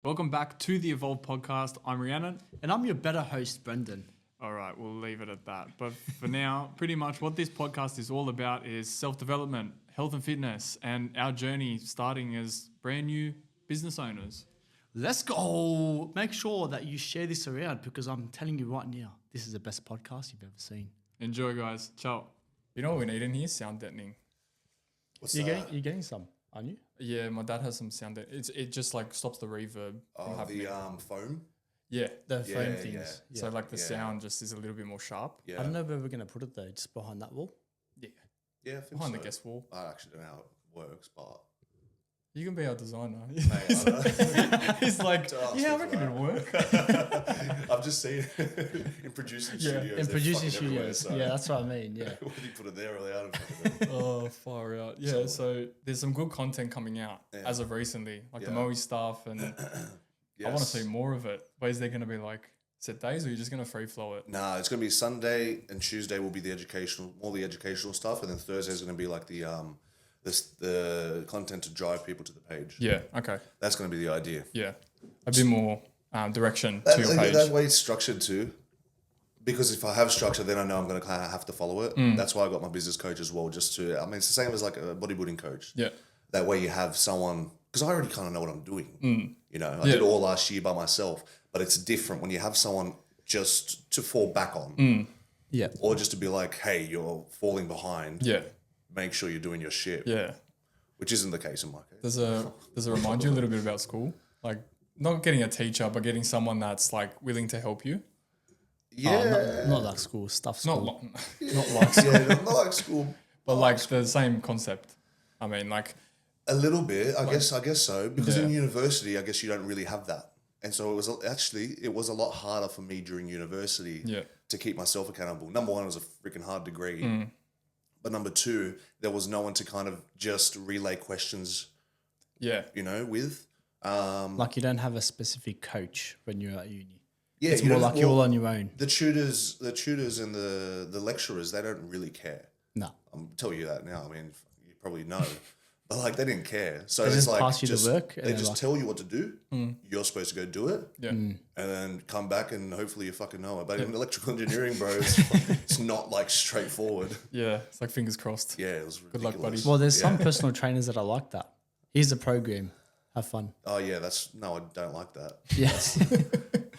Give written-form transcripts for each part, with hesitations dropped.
Welcome back to the Evolve podcast. I'm Rhiannon. And I'm your better host, Brendan. All right, we'll leave it at that. But for now, pretty much what this podcast is all about is self-development, health and fitness, and our journey starting as brand new business owners. Let's go. Make sure that you share this around because I'm telling you right now, this is the best podcast you've ever seen. Enjoy, guys. Ciao. You know what we need in here? Sound deadening. What's You're that? getting some, aren't you? Yeah, my dad has some sound deadening. It just like stops the reverb from Oh, happening. the foam. Yeah. The Yeah, foam yeah. things. Yeah. So like the Yeah. sound just is a little bit more sharp. Yeah. I don't know where we're going to put it though, just behind that wall. Yeah. Yeah, I think Behind so. the guest wall. I actually don't know how it works, but You can be our designer. mate, I don't- He's like, To ask yeah, I for reckon that. it'll work. I've just seen in producing Yeah, studios. In they're producing fucking everywhere, studios. so Yeah, that's what I mean. Yeah. whether you put it there or the other. Oh, far out. Yeah, so there's some good content coming out Yeah. as of recently, like the Yeah. Moe stuff, and I want to see more of it. But is there going to be like set days, or are you just going to free flow it? Nah, it's gonna be Sunday and Tuesday will be the educational stuff, and then Thursday is gonna be like the content to drive people to the page. Yeah, okay. That's gonna be the idea. Yeah. A bit more direction to your page. That way it's structured too. Because if I have structure, then I know I'm going to kind of have to follow it. That's why I got my business coach as well. It's the same as like a bodybuilding coach. Yeah. That way you have someone, because I already kind of know what I'm doing. You know, I did it all last year by myself, but it's different when you have someone just to fall back on Yeah. or just to be like, hey, you're falling behind. Yeah. Make sure you're doing your shit, Yeah. which isn't the case in my case. Does it remind you a little bit about school? Like not getting a teacher, but getting someone that's like willing to help you? Yeah. Not like school, stuff Not, school. not like school, Yeah, not like school. but like the same concept. I mean, like, A little bit, I guess so. Because in Yeah. university, I guess you don't really have that, and so it was a lot harder for me during university Yeah. to keep myself accountable. Number one, it was a freaking hard degree, but number two, there was no one to kind of just relay questions, yeah. with. Like you don't have a specific coach when you're at uni. Yeah, It's you more don't- like you're well, all on your own. The tutors, and the lecturers, they don't really care. No. I'm telling you that now. I mean, you probably know. But like they didn't care, so They it's just like pass you the work and They they're just like- tell you what to do. You're supposed to go do it, Yeah. and then come back and hopefully you fucking know it. But in electrical engineering, bro, it's not like straightforward. Yeah. It's like fingers crossed. Yeah, it was Good luck, ridiculous. buddy. Well, there's some personal trainers that are like that. Here's a program. Have fun. Oh yeah, I don't like that. Yes.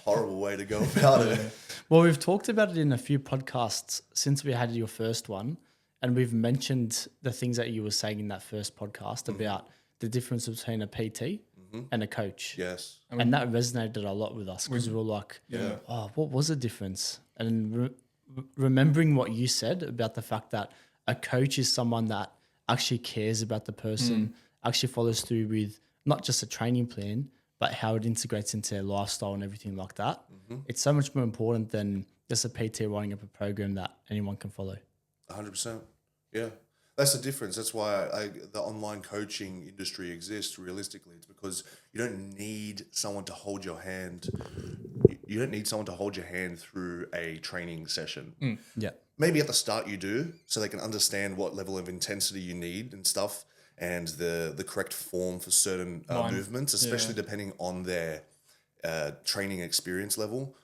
Horrible way to go about it. Well, we've talked about it in a few podcasts since we had your first one, and we've mentioned the things that you were saying in that first podcast about the difference between a PT and a coach. Yes. And that resonated a lot with us because we were like, Yeah. oh, what was the difference? And remembering what you said about the fact that a coach is someone that actually cares about the person, actually follows through with not just a training plan, but how it integrates into their lifestyle and everything like that. It's so much more important than just a PT running up a program that anyone can follow. 100%. Yeah. That's the difference. That's why the online coaching industry exists realistically. It's because you don't need someone to hold your hand. You don't need someone to hold your hand through a training session. Yeah. Maybe at the start you do, so they can understand what level of intensity you need and stuff, and the correct form for certain movements, especially depending on their training experience level.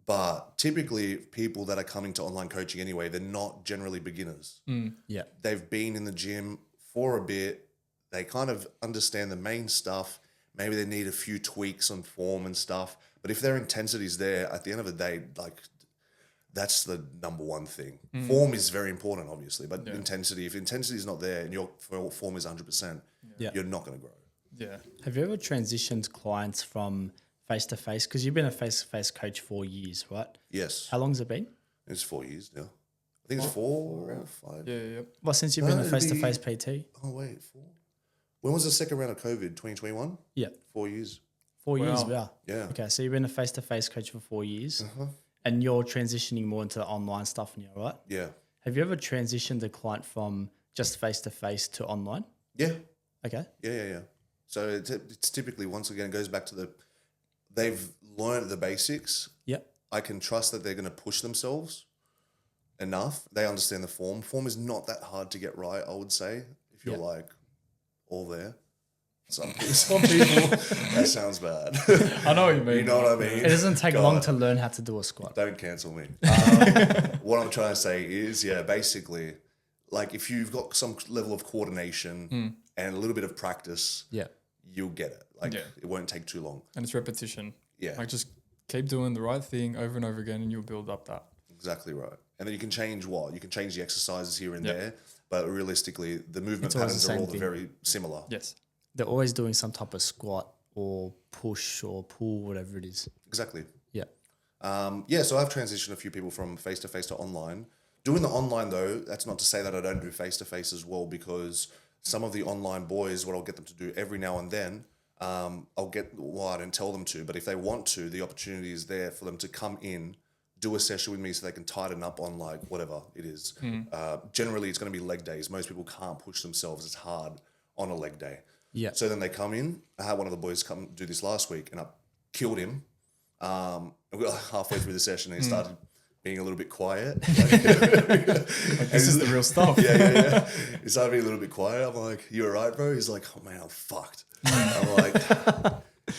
But typically, people that are coming to online coaching anyway, they're not generally beginners. Yeah. They've been in the gym for a bit. They kind of understand the main stuff. Maybe they need a few tweaks on form and stuff. But if their intensity's there, at the end of the day, like that's the number one thing. Form is very important, obviously, but intensity. If intensity is not there and your form is 100%, you're not going to grow. Yeah. Have you ever transitioned clients from face-to-face? Because you've been a face-to-face coach for years, right? Yes, How long has it been? it's 4 years now. I think it's 4 or 5. Yeah. Yeah. Well, since you've been a it'd face-to-face PT? Oh wait, 4. When was the second round of COVID? 2021. Yeah. 4 years. 4 years, Wow. wow. Yeah. Okay, so you've been a face-to-face coach for 4 years and you're transitioning more into the online stuff now, right? Yeah. Have you ever transitioned a client from just face-to-face to online? Yeah. Okay. Yeah. So it's typically, once again, it goes back to they've learned the basics. Yep. I can trust that they're going to push themselves enough. They understand the form. Form is not that hard to get right, I would say, if you're Yeah. like all there. Some people. That sounds bad. I know what you mean. You know what I mean? It doesn't take God, long to learn how to do a squat. Don't cancel me. What I'm trying to say is, basically, like if you've got some level of coordination and a little bit of practice, Yeah. you'll get it. Like it won't take too long. And it's repetition. Yeah. Like just keep doing the right thing over and over again, and you'll build up that. Exactly right. And then you can change what? You can change the exercises here and there, but realistically, the movement It's always patterns the are same all thing. very similar. Yes. They're always doing some type of squat or push or pull, whatever it is. Exactly. Yeah. So I've transitioned a few people from face-to-face to online. Doing the online, though, that's not to say that I don't do face-to-face as well, because some of the online boys, what I'll get them to do every now and then, I don't tell them to, but if they want to, the opportunity is there for them to come in, do a session with me so they can tighten up on like whatever it is. Generally, it's going to be leg days. Most people can't push themselves as hard on a leg day. Yeah. So then they come in. I had one of the boys come do this last week, and I killed him. We got halfway through the session, and he started being a little bit quiet. This is the real stuff. Yeah. He started being a little bit quiet. I'm like, "You all right, bro?" He's like, "Oh man, I'm fucked." I'm like,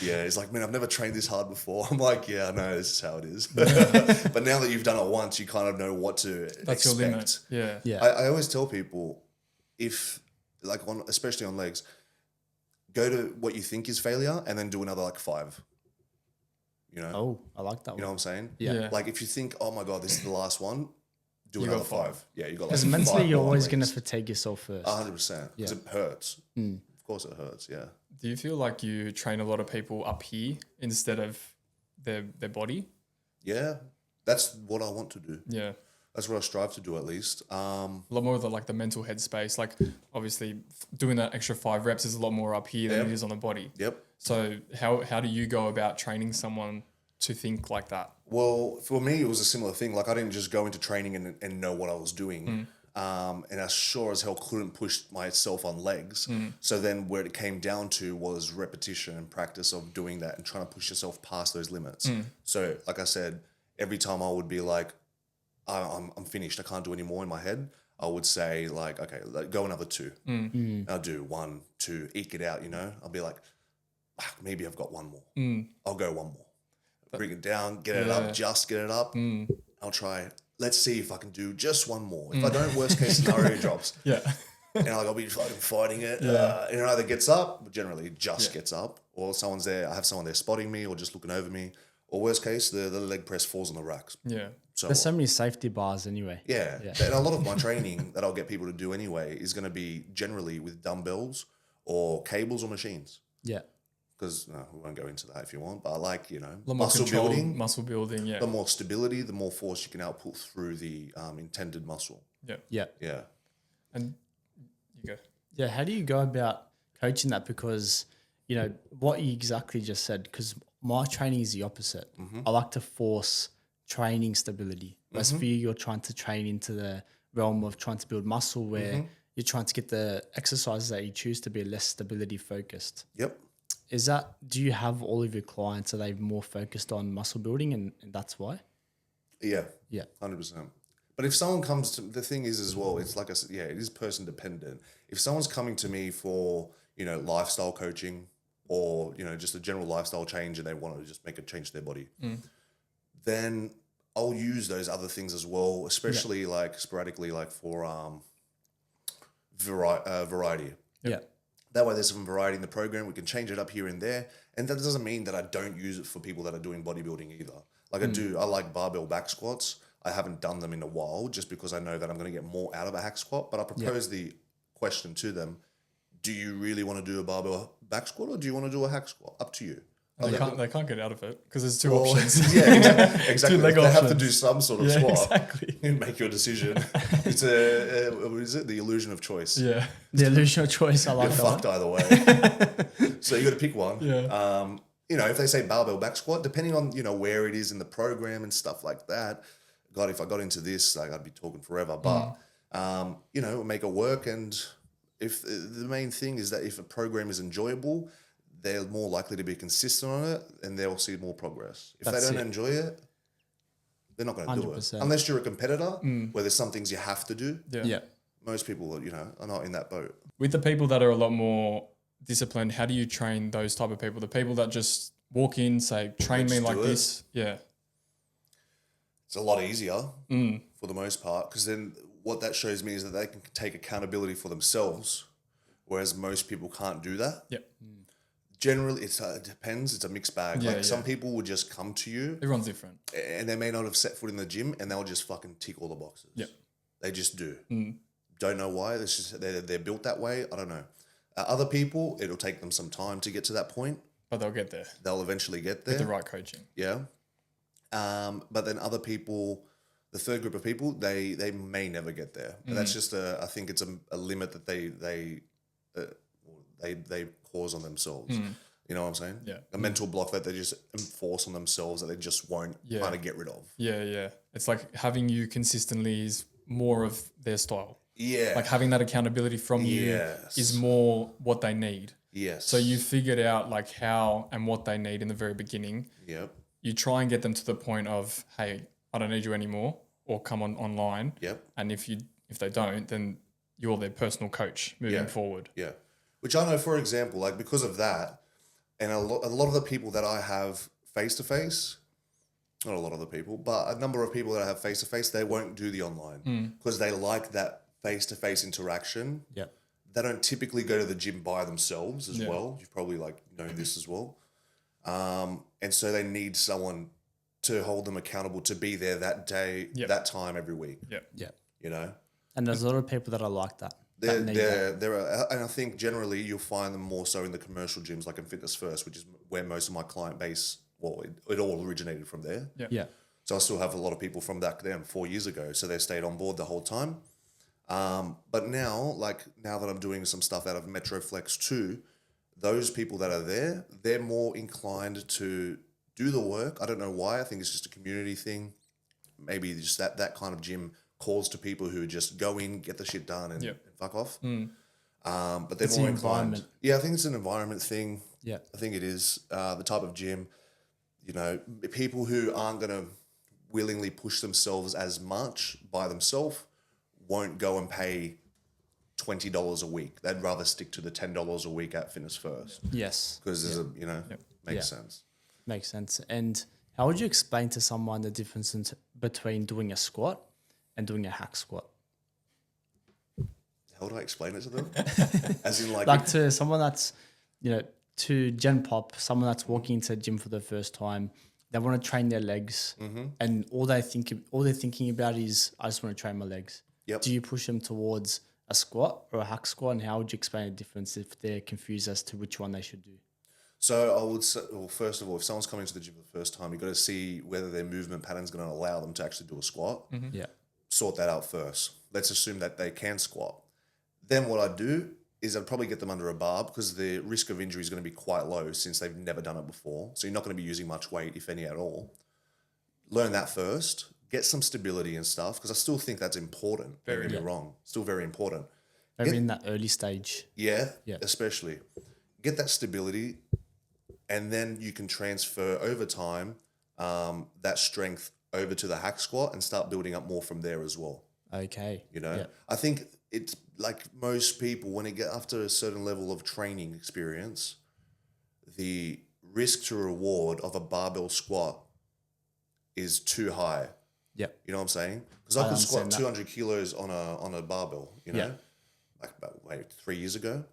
"Yeah." He's like, "Man, I've never trained this hard before." I'm like, "Yeah, I know. This is how it is." But now that you've done it once, you kind of know what to That's expect. your limit. Yeah. Yeah. I always tell people, especially on legs, go to what you think is failure and then do another like 5. You know? Oh, I like that You know what one. I'm saying? Yeah. Like if you think, oh my God, this is the last one, do You another got 5. 5. Yeah, you got like Because mentally, 5 you're more always legs. going to fatigue yourself first. 100%. Because it hurts. Of course it hurts, yeah. Do you feel like you train a lot of people up here instead of their body? Yeah, that's what I want to do. Yeah. That's what I strive to do at least. A lot more of the mental headspace. Like obviously doing that extra 5 reps is a lot more up here than it is on the body. Yep. So how do you go about training someone to think like that? Well, for me, it was a similar thing. Like I didn't just go into training and know what I was doing. And I sure as hell couldn't push myself on legs. So then where it came down to was repetition and practice of doing that and trying to push yourself past those limits. So like I said, every time I would be like, I'm finished, I can't do any more in my head, I would say like, okay, go another 2. I'll do 1, 2, eke it out, you know? I'll be like, maybe I've got 1 more. I'll go 1 more. Bring it down, get it up, just get it up. I'll try. Let's see if I can do just 1 more. If I don't, worst case scenario drops. Yeah. And like I'll be fighting it. And it either gets up, generally just gets up, or someone's there. I have someone there spotting me or just looking over me. Or worst case, the leg press falls on the racks. Yeah. So There's so many safety bars anyway. yeah. And a lot of my training that I'll get people to do anyway is going to be generally with dumbbells or cables or machines. Yeah. Because we won't go into that if you want, but I like, A lot more muscle control, building. muscle building. Yeah. The more stability, the more force you can output through the intended muscle. Yeah. Yeah. Yeah. And you go. Yeah. How do you go about coaching that? Because, what you exactly just said, because my training is the opposite. I like to force training stability. Whereas for you, you're trying to train into the realm of trying to build muscle where you're trying to get the exercises that you choose to be less stability focused. Yep. Do you have all of your clients, are they more focused on muscle building and that's why? Yeah. Yeah. 100%. But if someone comes to, the thing is as well, it's like I said, it is person dependent. If someone's coming to me for, lifestyle coaching or, just a general lifestyle change and they want to just make a change to their body, then I'll use those other things as well, especially like sporadically, like for variety. Yeah. That way there's some variety in the program. We can change it up here and there. And that doesn't mean that I don't use it for people that are doing bodybuilding either. Like I like barbell back squats. I haven't done them in a while just because I know that I'm going to get more out of a hack squat. But I propose the question to them, do you really want to do a barbell back squat or do you want to do a hack squat? Up to you. They can't get out of it because there's 2 options. Yeah, exactly. leg They have to options. do some sort of Yeah, squat. exactly. And make your decision. It's what is it? The illusion of choice. Yeah. The illusion of choice, I like You're that. fucked either way. So you got to pick one. Yeah. If they say barbell back squat, depending on, where it is in the program and stuff like that, God, if I got into this, like I'd be talking forever, but, make it work. And if the main thing is that if a program is enjoyable, they're more likely to be consistent on it and they'll see more progress. If That's they don't it. enjoy it, they're not going to do it. 100%. Unless you're a competitor where there's some things you have to do. Yeah. Yeah. Most people, are not in that boat. With the people that are a lot more disciplined, how do you train those type of people? The people that just walk in, say, train me Let's like do it. this. Yeah. It's a lot easier for the most part, because then what that shows me is that they can take accountability for themselves, whereas most people can't do that. Yep. Generally, it depends. It's a mixed bag. Yeah, Like some yeah. people would just come to you Everyone's different. and they may not have set foot in the gym and they'll just fucking tick all the boxes. Yep. They just do. Don't know why. It's just they're built that way. I don't know. Other people, it'll take them some time to get to that point. But they'll get there They'll eventually get there. with the right coaching. Yeah. But then other people, the third group of people, they may never get there. And that's just I think it's a limit that they cause on themselves. You know what I'm saying? Yeah. A mental block that they just enforce on themselves that they just won't kind of get rid of. Yeah, yeah. It's like having you consistently is more of their style. Yeah. Like having that accountability from you Yes. is more what they need. Yes. So you figured out like how and what they need in the very beginning. Yep. You try and get them to the point of, hey, I don't need you anymore, or come online. Yep. And if they don't, then you're their personal coach moving forward. Yeah. Which I know, for example, like because of that, and a lot of the people that I have face to face, not a lot of the people, but a number of people that I have face to face, they won't do the online because they like that face to face interaction. Yep. They don't typically go to the gym by themselves as well. You've probably like known this as well. And so they need someone to hold them accountable to be there that day, that time every week. Yep. Yep. You know? And there's a lot of people that are like that. There are, and I think generally you'll find them more so in the commercial gyms, like in Fitness First, which is where most of my client base, well, it all originated from there. Yeah. Yeah. So I still have a lot of people from back then, 4 years ago. So they stayed on board the whole time. But now that I'm doing some stuff out of Metroflex 2, those people that are there, they're more inclined to do the work. I don't know why. I think it's just a community thing. Maybe just that kind of gym calls to people who just go in, get the shit done, and fuck off. But they're It's more the inclined. environment. Yeah, I think it's an environment thing. Yeah. I think it is the type of gym. You know, people who aren't going to willingly push themselves as much by themselves won't go and pay $20 a week. They'd rather stick to the $10 a week at Fitness First Yes. because there's makes Yeah. sense. Makes sense. And how would you explain to someone the difference between doing a squat and doing a hack squat? How do I explain it to them? As in Like to someone that's, to Gen Pop, someone that's walking into a gym for the first time, they want to train their legs, and all they're thinking about is, I just want to train my legs. Yep. Do you push them towards a squat or a hack squat, and how would you explain the difference if they're confused as to which one they should do? So I would say, well, first of all, if someone's coming to the gym for the first time, you've got to see whether their movement pattern is going to allow them to actually do a squat. Yeah. Sort that out first. Let's assume that they can squat. Then what I'd do is I'd probably get them under a bar because the risk of injury is going to be quite low since they've never done it before. So you're not going to be using much weight, if any at all. Learn that first. Get some stability and stuff because I still think that's important. Don't get me wrong. Still very important. Maybe in that early stage. Yeah, Yeah. especially. Get that stability and then you can transfer over time that strength over to the hack squat and start building up more from there as well. Okay. You know, Yeah. I think it's like most people, when they get after a certain level of training experience, the risk to reward of a barbell squat is too high. Yeah. You know what I'm saying? Because I could squat understand that. 200 kilos on a barbell, you know, Yeah. like about 3 years ago.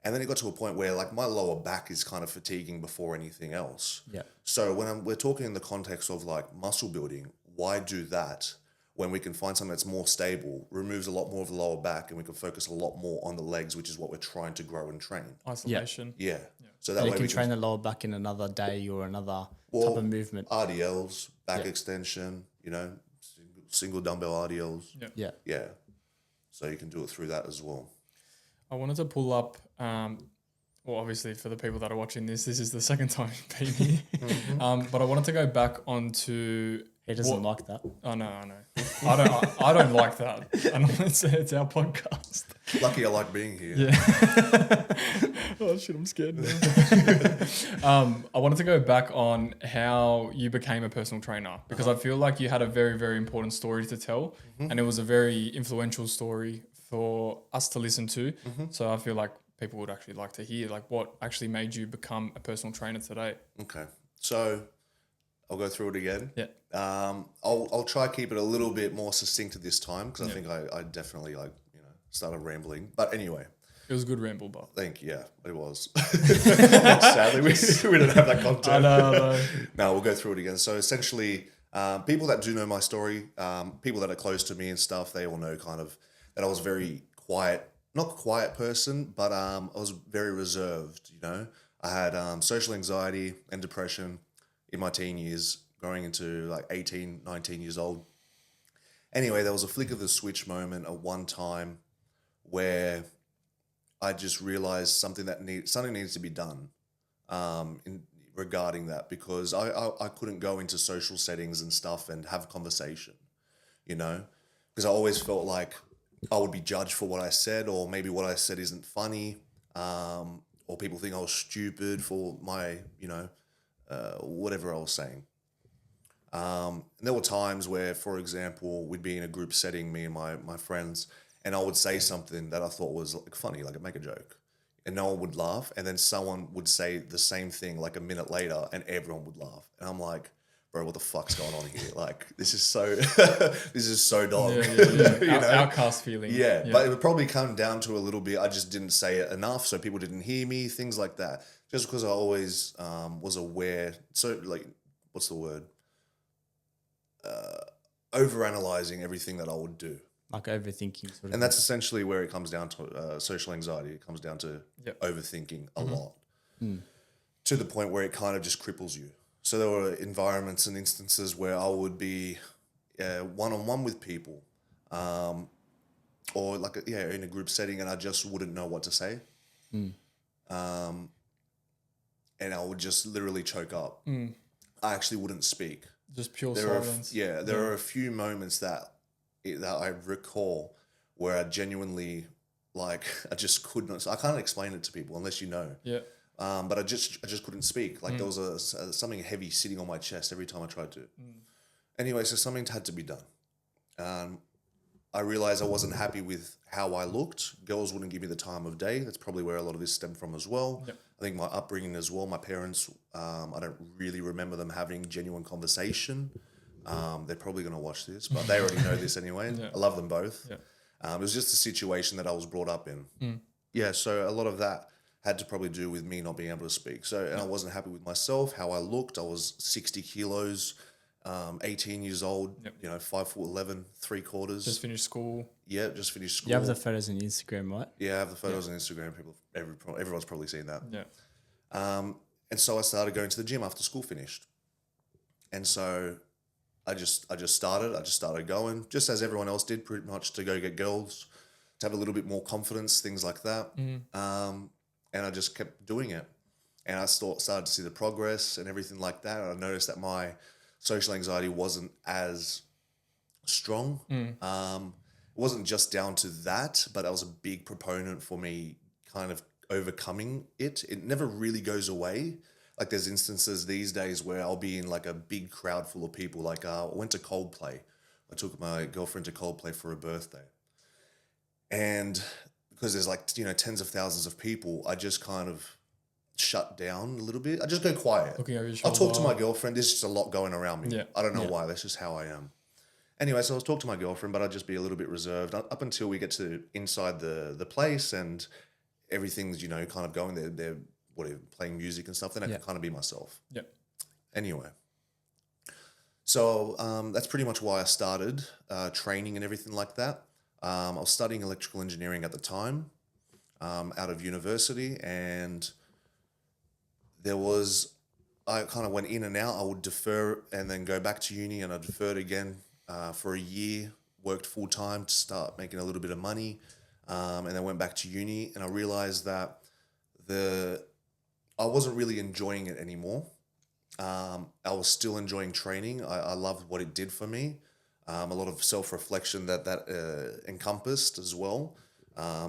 And then it got to a point where like my lower back is kind of fatiguing before anything else. Yeah. So when we're talking in the context of like muscle building, why do that when we can find something that's more stable, removes a lot more of the lower back, and we can focus a lot more on the legs, which is what we're trying to grow and train. Isolation. Yeah. So that So you way can we train the lower back in another day or another type of movement. RDLs, back extension, you know, single dumbbell RDLs. Yeah. Yeah. So you can do it through that as well. I wanted to pull up, well, obviously for the people that are watching this is the second time you've been here. But I wanted to go back onto... He doesn't like that. Oh, no, I know. I don't like that. And it's our podcast. Lucky I like being here. Yeah. Oh, shit, I'm scared now. I wanted to go back on how you became a personal trainer because I feel like you had a very, very important story to tell. And it was a very influential story for us to listen to. So I feel like people would actually like to hear, like what actually made you become a personal trainer today. Okay. So I'll go through it again. Yeah. I'll try to keep it a little bit more succinct at this time because Yeah. I think I definitely started rambling. But anyway, It was a good ramble, but thank you. Yeah, it was. Sadly, we don't have that content. I know. No, we'll go through it again. So essentially, people that do know my story, people that are close to me and stuff, they all know kind of that I was very quiet, not quiet person, but I was very reserved, I had social anxiety and depression in my teen years, going into like 18, 19 years old. Anyway, there was a flick of the switch moment at one time where I just realized something needs to be done regarding that, because I couldn't go into social settings and stuff and have conversation, because I always felt like I would be judged for what I said, or maybe what I said isn't funny, or people think I was stupid for my, whatever I was saying. And there were times where, for example, we'd be in a group setting, me and my friends, and I would say something that I thought was like funny, like I'd make a joke, and no one would laugh. And then someone would say the same thing like a minute later, and everyone would laugh. And I'm like, bro, what the fuck's going on here? Like, this is so, this is so dog. Outcast feeling. Yeah, but it would probably come down to a little bit. I just didn't say it enough, so people didn't hear me, things like that. Just because I always was aware. So, like, what's the word? Overanalyzing everything that I would do. Like overthinking. Sort of. And that's essentially where it comes down to social anxiety. It comes down to overthinking a lot, to the point where it kind of just cripples you. So there were environments and instances where I would be one-on-one with people, or like in a group setting, and I just wouldn't know what to say, and I would just literally choke up. I actually wouldn't speak. Just pure silence. silence. There are a few moments that I recall where I genuinely, like, I just couldn't. I can't explain it to people unless you know. Yeah. But I just couldn't speak. Like there was something heavy sitting on my chest every time I tried to. Anyway, so something had to be done. I realized I wasn't happy with how I looked. Girls wouldn't give me the time of day. That's probably where a lot of this stemmed from as well. Yep. I think my upbringing as well. My parents, I don't really remember them having genuine conversation. They're probably going to watch this, but they already know this anyway. Yeah. I love them both. Yeah. It was just a situation that I was brought up in. Yeah, so a lot of that had to probably do with me not being able to speak. So, and I wasn't happy with myself, how I looked. I was 60 kilos, 18 years old, 5'11", 3/4. Just finished school. Yeah, just finished school. You have the photos on Instagram, right? Yeah, I have the photos on Instagram. Everyone's probably seen that. Yeah. And so I started going to the gym after school finished. And so I just started going, just as everyone else did, pretty much, to go get girls, to have a little bit more confidence, things like that. And I just kept doing it. And I started to see the progress and everything like that. And I noticed that my social anxiety wasn't as strong. It wasn't just down to that, but I was a big proponent for me kind of overcoming it. It never really goes away. Like there's instances these days where I'll be in like a big crowd full of people. Like I went to Coldplay. I took my girlfriend to Coldplay for her birthday. And because there's like, tens of thousands of people, I just kind of shut down a little bit. I just go quiet. Looking over your I'll shoulder. talk to my girlfriend. There's just a lot going around me. Yeah. I don't know why. That's just how I am. Anyway, so I was talking to my girlfriend, but I'd just be a little bit reserved up until we get to inside the place and everything's, kind of going. They're playing music and stuff. Then I can kind of be myself. Yeah. Anyway. So that's pretty much why I started training and everything like that. I was studying electrical engineering at the time, out of university, and I kind of went in and out. I would defer and then go back to uni, and I deferred again for a year, worked full time to start making a little bit of money, and then went back to uni, and I realized that I wasn't really enjoying it anymore. I was still enjoying training. I loved what it did for me. A lot of self-reflection that encompassed as well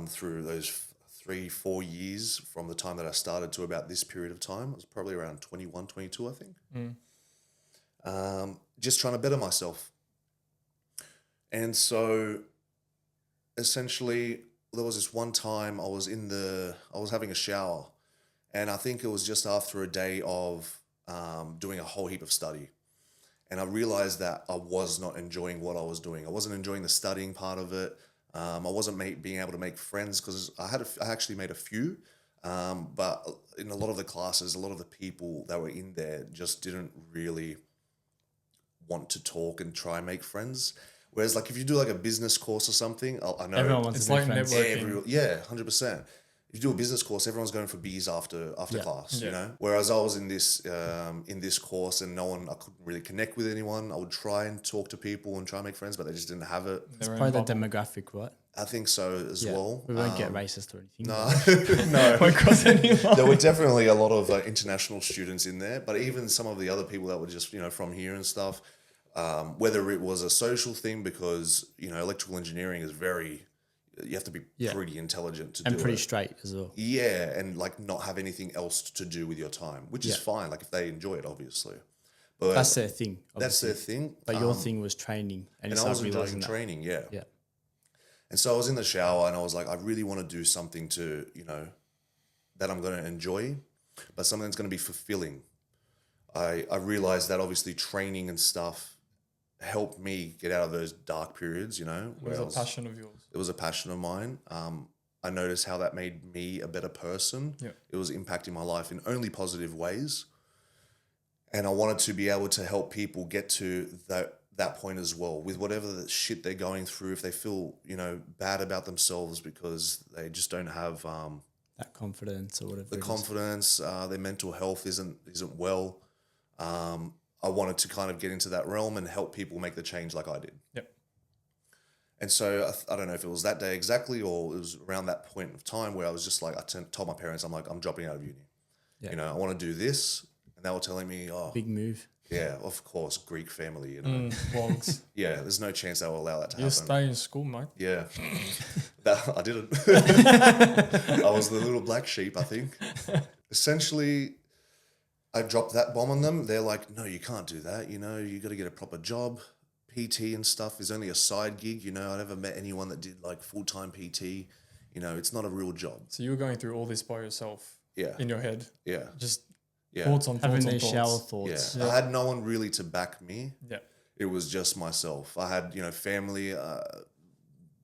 through those 3-4 years from the time that I started to about this period of time. It was probably around 21, 22, I think. Just trying to better myself. And so essentially there was this one time I was having a shower, and I think it was just after a day of doing a whole heap of study. And I realized that I was not enjoying what I was doing. I wasn't enjoying the studying part of it. I wasn't being able to make friends because I actually made a few, but in a lot of the classes, a lot of the people that were in there just didn't really want to talk and try and make friends. Whereas like if you do like a business course or something, I know Everyone wants It's to be like friends. networking. yeah, 100%. If you do a business course, everyone's going for beers after Yeah. class, Yeah. you know. Whereas I was in this course and I couldn't really connect with anyone. I would try and talk to people and try and make friends, but they just didn't have it. Their own Probably the bubble. demographic, right? I think so as well. We won't get racist or anything. No, no. Won't cross any line. There were definitely a lot of international students in there, but even some of the other people that were just from here and stuff. Whether it was a social thing, because electrical engineering is you have to be pretty intelligent to And do pretty it. straight as well. Yeah, and like not have anything else to do with your time, which is fine. Like if they enjoy it, obviously. But That's their thing. that's Obviously. their thing. But your thing was training, and, and you I was started realizing enjoying that. training, yeah. Yeah. And so I was in the shower and I was like, I really want to do something to, that I'm going to enjoy, but something that's going to be fulfilling. I realized that obviously training and stuff helped me get out of those dark periods, It where was a passion of yours. it was a passion of mine. I noticed how that made me a better person. Yeah. It was impacting my life in only positive ways. And I wanted to be able to help people get to that point as well, with whatever the shit they're going through. If they feel, bad about themselves because they just don't have That confidence or whatever. the it is. confidence, their mental health isn't well. I wanted to kind of get into that realm and help people make the change like I did. Yep. And so I don't know if it was that day exactly or it was around that point of time where I was just like, told my parents, I'm like, I'm dropping out of uni. Yeah. I want to do this. And they were telling me, oh, Big move. yeah, of course, Greek family, Vlogs. Yeah, there's no chance they will allow that to You happen. stay in school, mate. Yeah. I didn't. I was the little black sheep, I think. Essentially, I dropped that bomb on them. They're like, no, you can't do that. You got to get a proper job. PT and stuff is only a side gig. I never met anyone that did like full-time PT. It's not a real job. So you were going through all this by yourself. Yeah. In your head. Yeah. Just Yeah. thoughts on Having thoughts on these thoughts. shower Yeah. thoughts. I had no one really to back me. Yeah. It was just myself. I had, family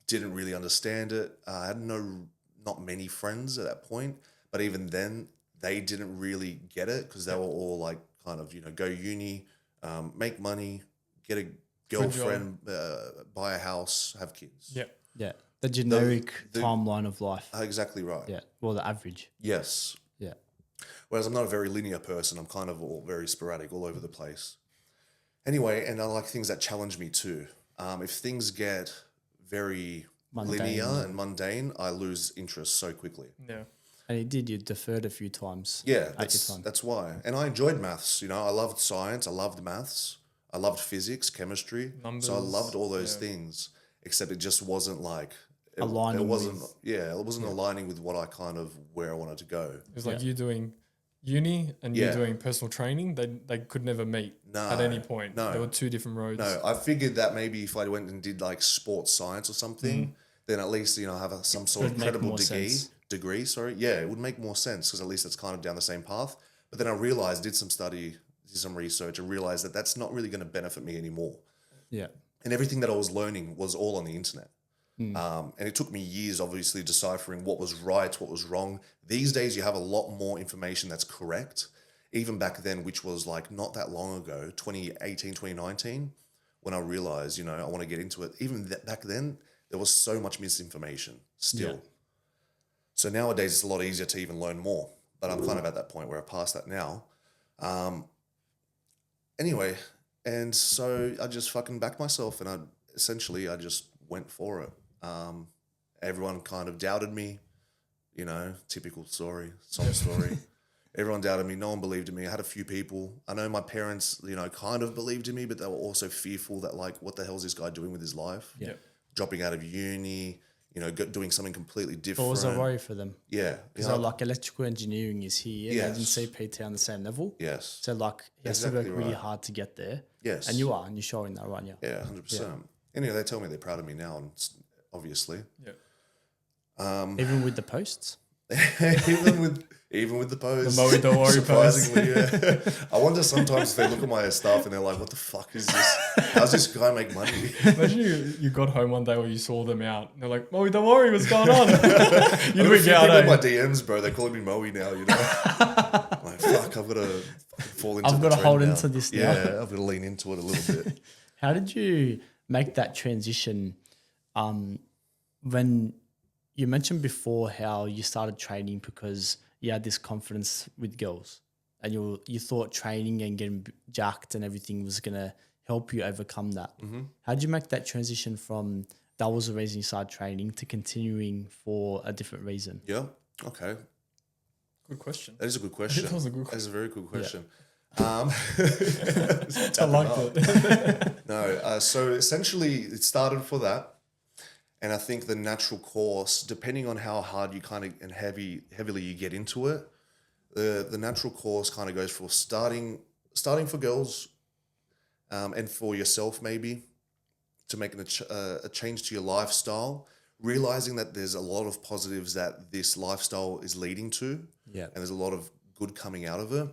didn't really understand it. I had not many friends at that point, but even then they didn't really get it because they were all like kind of, go uni, make money, get a girlfriend, buy a house, have kids. Yeah. Yeah. The generic the- timeline of life. Exactly right. Yeah. Well, the average. Yes. Yeah. Whereas I'm not a very linear person. I'm kind of all very sporadic, all over the place. Anyway, and I like things that challenge me too. If things get very Mundane. linear and mundane, I lose interest so quickly. Yeah. And you deferred a few times. Yeah, At your time. that's why. And I enjoyed maths. I loved science. I loved maths. I loved physics, chemistry. So I Numbers, loved all those things. Except it just wasn't like Aligning It wasn't. with- It wasn't aligning with what I kind of where I wanted to go. It was like you doing uni and you Yeah. doing personal training. They could never meet at any point. no. There were two different roads. No, I figured that maybe if I went and did like sports science or something, then at least I have some sort of Would make credible more degree. sense. Degree, sorry. Yeah, it would make more sense because at least it's kind of down the same path. But then I realized, did some study, did some research, and realized that that's not really going to benefit me anymore. Yeah. And everything that I was learning was all on the internet. And it took me years, obviously, deciphering what was right, what was wrong. These days, you have a lot more information that's correct. Even back then, which was like not that long ago, 2018, 2019, when I realized, I want to get into it. Even back then, there was so much misinformation still. Yeah. So nowadays, it's a lot easier to even learn more. But I'm kind of at that point where I've passed that now. Anyway, and so I just fucking backed myself and I just went for it. Everyone kind of doubted me, typical story, sob story. Everyone doubted me. No one believed in me. I had a few people. I know my parents, kind of believed in me, but they were also fearful that like, what the hell is this guy doing with his life? Yeah. Dropping out of uni, doing something completely different. What was a worry for them? Yeah. Because like electrical engineering is here. They didn't Yes. see PT on the same level. Yes. So like he has to Exactly work really right. hard to get there. Yes. And you are, and you're showing that right now. Yeah, 100%. Anyway, they tell me they're proud of me now, and obviously. Yeah. Even with the posts? even with the posts. The Moe Don't Worry post. Surprisingly, yeah. I wonder sometimes if they look at my stuff and they're like, what the fuck is this? How's this guy make money? Imagine you got home one day where you saw them out. And they're like, Moe, don't worry, what's going on? You'd I've wig out, in eh? my DMs, bro. They're calling me Moe now, you know? I'm like, fuck, I've got to fall into I've the got to trend hold now. into this now. Yeah, I've got to lean into it a little bit. How did you make that transition when you mentioned before how you started training because you had this confidence with girls and you thought training and getting jacked and everything was going to help you overcome that? Mm-hmm. How did you make that transition from that was the reason you started training to continuing for a different reason? Yeah, okay. Good question. That is a good question. That was a good That is a very good question. I liked it. No, so essentially it started for that. And I think the natural course, depending on how hard you kind of and heavily you get into it, the natural course kind of goes for starting for girls and for yourself maybe to make a change to your lifestyle, realizing that there's a lot of positives that this lifestyle is leading to. Yeah. And there's a lot of good coming out of it.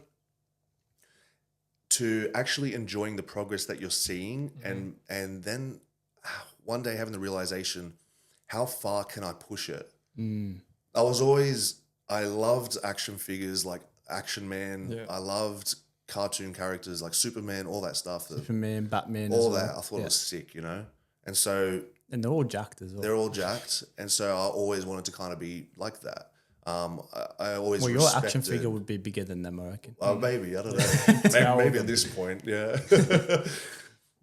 To actually enjoying the progress that you're seeing and then one day having the realization, how far can I push it? I loved action figures like Action Man. Yeah. I loved cartoon characters like Superman, all that stuff. Superman, Batman, All as well. that. I thought it was sick, you know? And so And they're all jacked as well. they're all jacked. And so I always wanted to kind of be like that. I always Well, your action respected- figure would be bigger than them, I reckon. maybe, I don't know. maybe at this point, yeah.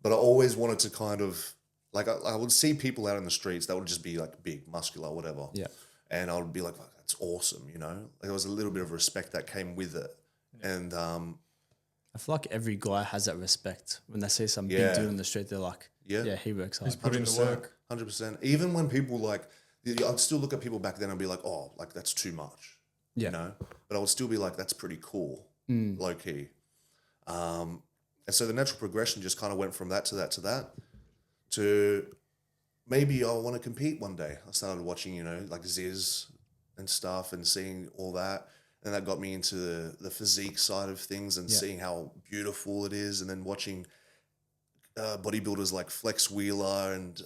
But I always wanted to kind of, like, I would see people out in the streets that would just be like big, muscular, whatever. Yeah. And I would be like, that's awesome, you know? Like, there was a little bit of respect that came with it. And I feel like every guy has that respect. When they see some Yeah. big dude on the street, they're like, Yeah. he works hard. He's put in the 100%, work. 100%. Even when people like, I'd still look at people back then and be like, oh, like that's too much, Yeah. you know? But I would still be like, that's pretty cool, low key. And so the natural progression just kind of went from that to that to that to maybe I want to compete one day. I started watching, you know, like Ziz and stuff and seeing all that. And that got me into the physique side of things and seeing how beautiful it is. And then watching bodybuilders like Flex Wheeler and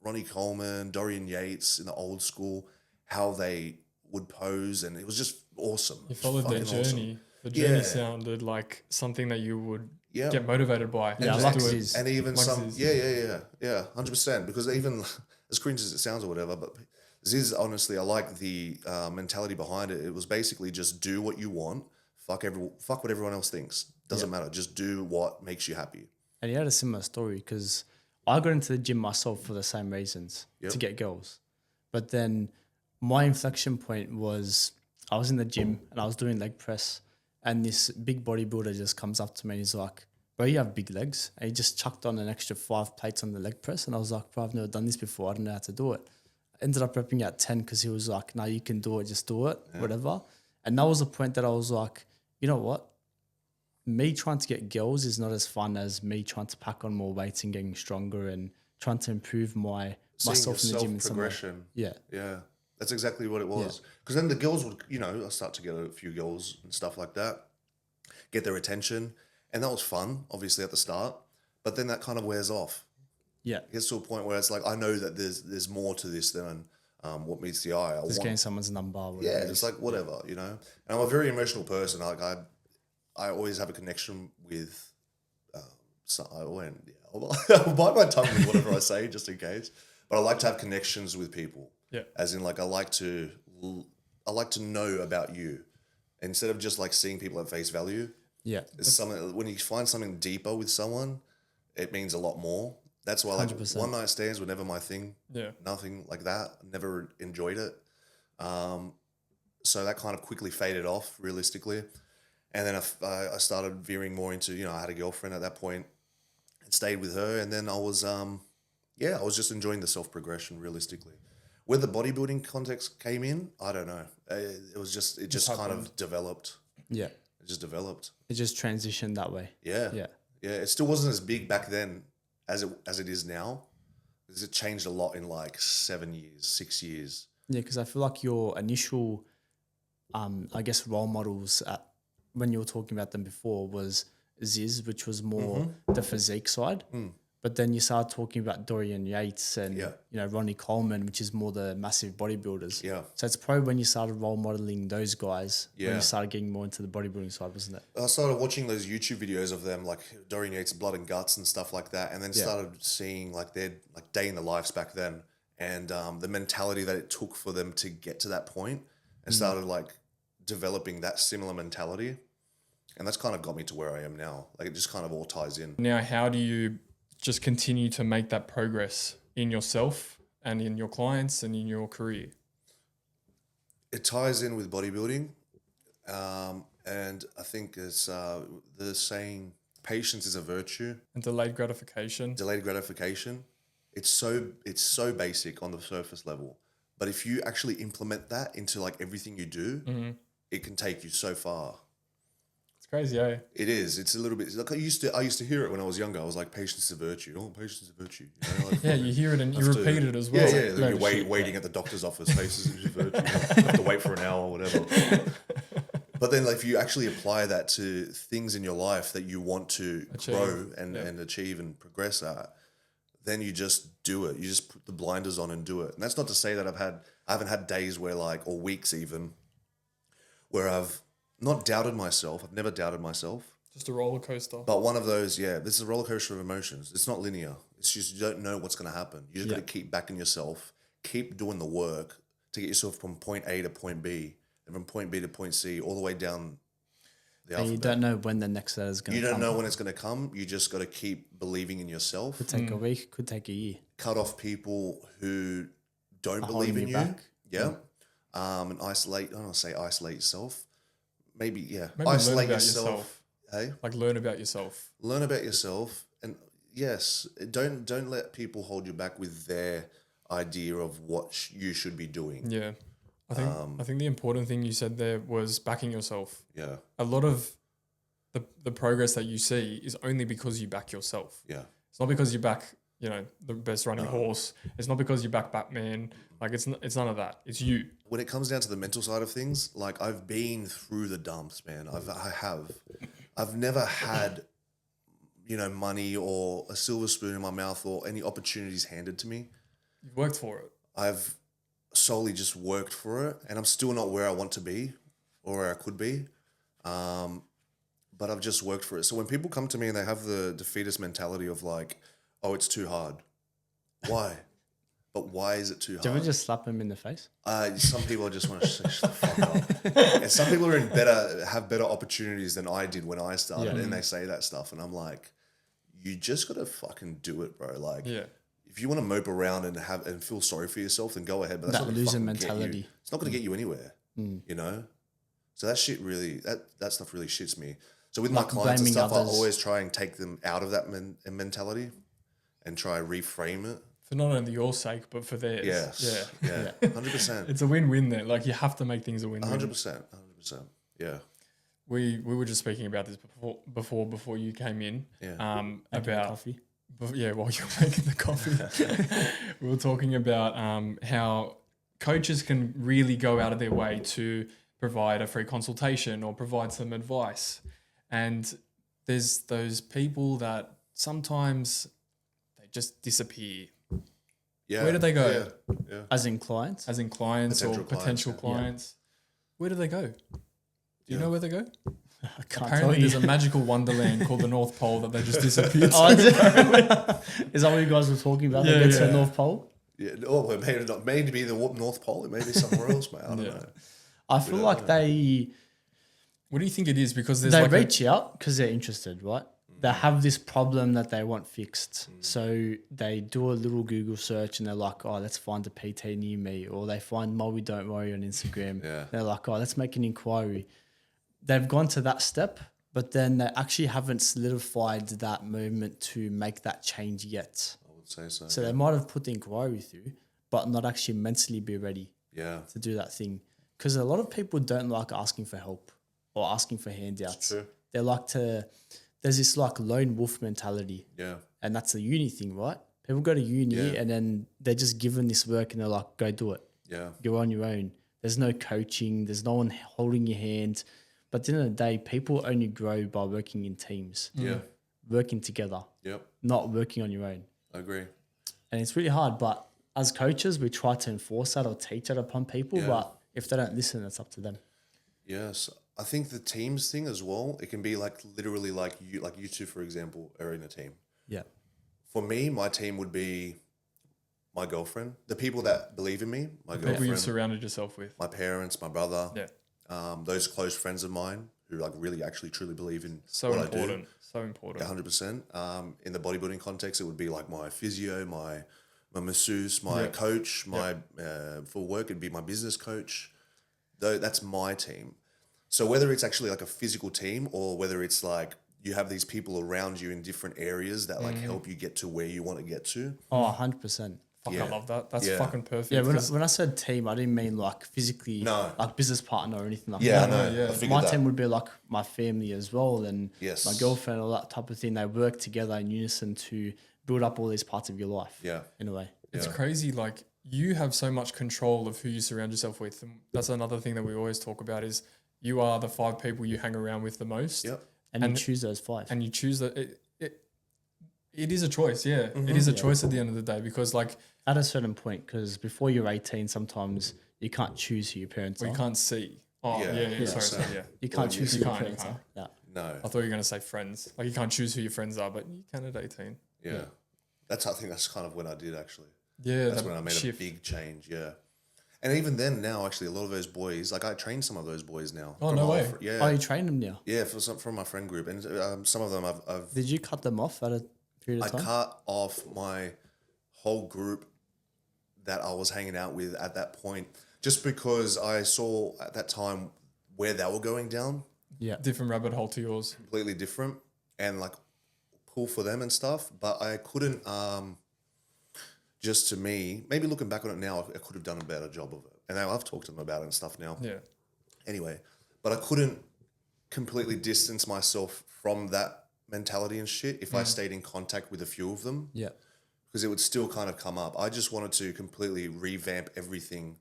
Ronnie Coleman, Dorian Yates in the old school, how they would pose. And it was just awesome. You followed their Fucking awesome. journey. The journey Yeah. sounded like something that you would Yeah. get motivated by. Yeah, Just like do it. Ziz. And even Like some, Ziz. yeah, 100%. Because even as cringe as it sounds or whatever, but Ziz, honestly, I like the mentality behind it. It was basically just do what you want, fuck what everyone else thinks. Doesn't matter. Just do what makes you happy. And he had a similar story because I got into the gym myself for the same reasons, Yep. to get girls. But then my inflection point was I was in the gym and I was doing leg press and this big bodybuilder just comes up to me and he's like, bro, you have big legs. And he just chucked on an extra 5 plates on the leg press. And I was like, bro, I've never done this before. I don't know how to do it. I ended up repping at 10 because he was like, no, you can do it. Just do it, whatever. And that was the point that I was like, you know what? Me trying to get girls is not as fun as me trying to pack on more weights and getting stronger and trying to improve myself in the gym in some way. progression. Yeah. Yeah, that's exactly what it was. Because then the girls would, you know, I start to get a few girls and stuff like that, get their attention. And that was fun, obviously, at the start. But then that kind of wears off. Yeah. It gets to a point where it's like, I know that there's more to this than what meets the eye. Just getting someone's number. Whatever Yeah, it it's is. like whatever, you know. And I'm a very emotional person. Like I always have a connection with. I'll bite my tongue with whatever I say just in case. But I like to have connections with people. Yeah. As in, like I like to know about you instead of just like seeing people at face value. Yeah. It's something when you find something deeper with someone, it means a lot more. That's why like 100%. one night stands were never my thing. Yeah. Nothing like that. Never enjoyed it. So that kind of quickly faded off realistically. And then I started veering more into, you know, I had a girlfriend at that point and stayed with her. And then I was just enjoying the self-progression realistically. Where the bodybuilding context came in, I don't know. It just kind of developed. Yeah. It just developed. It just transitioned that way. Yeah. Yeah. Yeah. It still wasn't as big back then as it is now. Because it changed a lot in like 7 years, 6 years. Yeah, because I feel like your initial, I guess, role models when you were talking about them before was Ziz, which was more the physique side. But then you started talking about Dorian Yates and Ronnie Coleman, which is more the massive bodybuilders. Yeah. So it's probably when you started role modeling those guys when Yeah. you started getting more into the bodybuilding side, wasn't it? I started watching those YouTube videos of them, like Dorian Yates' Blood and Guts and stuff like that, and then started seeing like their like day in the lives back then, and the mentality that it took for them to get to that point, and started like developing that similar mentality, and that's kind of got me to where I am now. Like it just kind of all ties in. Now, how do you just continue to make that progress in yourself and in your clients and in your career? It ties in with bodybuilding, and I think it's the saying, patience is a virtue. And delayed gratification. Delayed gratification. It's so basic on the surface level, but if you actually implement that into like everything you do, it can take you so far. It's crazy, eh? It is. It's a little bit like I used to hear it when I was younger. I was like, patience is a virtue. Oh, patience is a virtue. You know, like, Yeah, you hear it and you repeat it as well. Yeah, yeah. You're waiting at the doctor's office. Patience is a virtue. You have to wait for an hour or whatever. But then, like, if you actually apply that to things in your life that you want to grow and achieve and progress at, then you just do it. You just put the blinders on and do it. And that's not to say that I haven't had days where like, or weeks even, where I've not doubted myself. I've never doubted myself. Just a roller coaster. But one of those, this is a roller coaster of emotions. It's not linear. It's just you don't know what's going to happen. You just got to keep backing yourself, keep doing the work to get yourself from point A to point B, and from point B to point C, all the way down the alphabet. And you don't know when the next letter is going to come. You don't know when it's going to come. You just got to keep believing in yourself. Could take a week, could take a year. Cut off people who don't believe in you. Back. Yeah. And isolate. I don't want to say isolate yourself. Maybe isolate yourself. Hey? Like learn about yourself. Learn about yourself. And yes, don't let people hold you back with their idea of what you should be doing. Yeah. I think the important thing you said there was backing yourself. Yeah. A lot of the progress that you see is only because you back yourself. Yeah. It's not because you back, the best running horse. It's not because you back Batman. Like it's none of that. It's you. When it comes down to the mental side of things, like I've been through the dumps, man. I've never had, money or a silver spoon in my mouth or any opportunities handed to me. You've worked for it. I've solely just worked for it, and I'm still not where I want to be or where I could be. But I've just worked for it. So when people come to me and they have the defeatist mentality of like, oh, it's too hard. Why? But why is it too hard? Do you ever just slap them in the face? Some people just want to say, shut the fuck up. And some people are have better opportunities than I did when I started, and they say that stuff. And I'm like, you just got to fucking do it, bro. Like, if you want to mope around and feel sorry for yourself, then go ahead. But that's that not loser fucking mentality. It's not going to get you anywhere, So that shit really, that stuff really shits me. So with my clients and stuff, I always try and take them out of that mentality and try and reframe it. For not only your sake, but for theirs. Yes. Yeah. 100%. It's a win-win there. Like you have to make things a win-win. 100%. Yeah. We were just speaking about this before you came in. Yeah. About coffee. While you were making the coffee, we were talking about how coaches can really go out of their way to provide a free consultation or provide some advice. And there's those people that sometimes they just disappear. Yeah. Where do they go? Yeah. As in clients? As in clients or potential clients. Where do they go? Do you know where they go? I can't Apparently tell you. there's a magical wonderland called the North Pole that they just disappeared to. Oh, is that what you guys were talking about? They get to the North Pole? Yeah. Oh, it may not be the North Pole. It may be somewhere else, mate. I don't know. I feel like they What do you think it is? Because there's reach out because they're interested, right? They have this problem that they want fixed. So they do a little Google search and they're like, oh, let's find a PT near me. Or they find Molly Don't Worry on Instagram. Yeah. They're like, oh, let's make an inquiry. They've gone to that step, but then they actually haven't solidified that movement to make that change yet. I would say so. So they might have put the inquiry through, but not actually mentally be ready to do that thing. Because a lot of people don't like asking for help or asking for handouts. It's true. They like to... There's this like lone wolf mentality. Yeah. And that's the uni thing, right? People go to uni and then they're just given this work and they're like, go do it. Yeah. You're on your own. There's no coaching. There's no one holding your hand. But at the end of the day, people only grow by working in teams, Yeah. working together, Yep. not working on your own. I agree. And it's really hard. But as coaches, we try to enforce that or teach that upon people. Yeah. But if they don't listen, it's up to them. Yes. I think the teams thing as well, it can be like literally like you two, for example, are in a team. Yeah. For me, my team would be my girlfriend, the people that believe in me, my People you've girlfriend, surrounded yourself with. my parents, my brother, Yeah. those close friends of mine who like really actually truly believe in So what important. So important. I do. 100%. In the bodybuilding context, it would be like my physio, my masseuse, my coach, my for work, it'd be my business coach. Though that's my team. So whether it's actually like a physical team or whether it's like you have these people around you in different areas that like help you get to where you want to get to. Oh, 100%. Fuck, Yeah. I love that. That's Yeah. fucking perfect. Yeah, when 'cause- I said team, I didn't mean like physically, No. like business partner or anything like Yeah, that. I know. yeah. I figured My that. team would be like my family as well, and Yes. my girlfriend, all that type of thing. They work together in unison to build up all these parts of your life. Yeah. In a way. It's crazy. Like you have so much control of who you surround yourself with. And that's another thing that we always talk about is you are the 5 people you hang around with the most. Yep. And you choose those 5. And you choose that. It is a choice. Yeah. It is a choice at the end of the day because like At a certain point, because before you're 18, sometimes you can't choose who your parents we are. can't see. Oh, Yeah. yeah. Sorry. Yeah. You can't Well, choose you who your can't, parents you are. Yeah. No. I thought you were going to say friends. Like you can't choose who your friends are, but you can at 18. Yeah. I think that's kind of when I did actually. Yeah. That's that when I made shift. a big change. Yeah. And even then now, actually, a lot of those boys, like I train some of those boys now. Oh, from no my way. yeah. Oh, you train them now? Yeah, from my friend group. And some of them I've Did you cut them off at a period I of time? cut off my whole group that I was hanging out with at that point, just because I saw at that time where they were going down, Yeah. Different rabbit hole to yours. completely different, and like cool for them and stuff. But I couldn't. Just to me, maybe looking back on it now, I could have done a better job of it. And now I've talked to them about it and stuff now. Yeah. Anyway, but I couldn't completely distance myself from that mentality and shit if I stayed in contact with a few of them. Yeah. Because it would still kind of come up. I just wanted to completely revamp everything,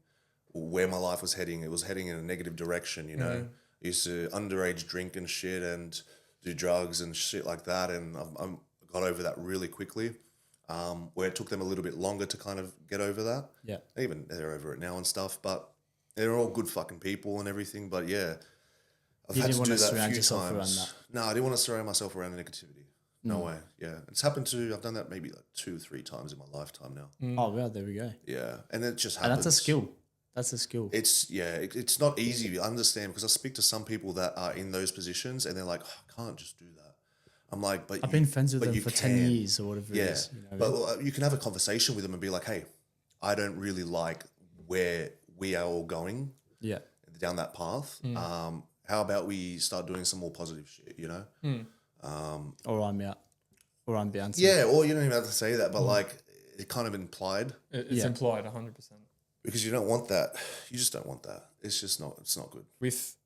where my life was heading. It was heading in a negative direction, you know. I used to underage drink and shit and do drugs and shit like that, and I got over that really quickly, where it took them a little bit longer to kind of get over that. Yeah. Even they're over it now and stuff, but they're all good fucking people and everything. But yeah, I've You had didn't to want do to that a surround few yourself around times. that. No, I didn't want to surround myself around negativity. No way. Yeah, it's happened to. I've done that maybe like 2-3 times in my lifetime now. Oh, well, there we go. Yeah, and it just And happens. that's a skill. That's a skill. It's not easy. I understand because I speak to some people that are in those positions and they're like, oh, I can't just do that. I'm like, but I've been friends with but them you for 10 can. years or whatever it Yeah, is. You know, but you can have a conversation with them and be like, hey, I don't really like where we are all going yeah. down that path. How about we start doing some more positive shit, you know? Or I'm out. Or I'm bouncing. Yeah, or you don't even have to say that, but like it kind of implied It's Yeah. implied 100%. because you don't want that. You just don't want that. It's not good. With